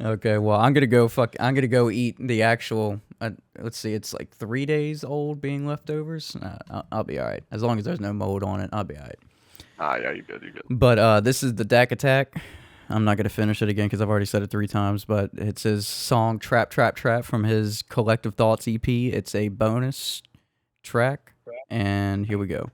Okay, well, I'm gonna go eat the actual. Let's see, it's like 3 days old, being leftovers. I'll be all right as long as there's no mold on it. I'll be all right. Yeah, you're good. But this is the DAC attack. I'm not gonna finish it again because I've already said it 3 times. But it's his song "Trap Trap Trap" from his Collective Thoughts EP. It's a bonus track, and here we go.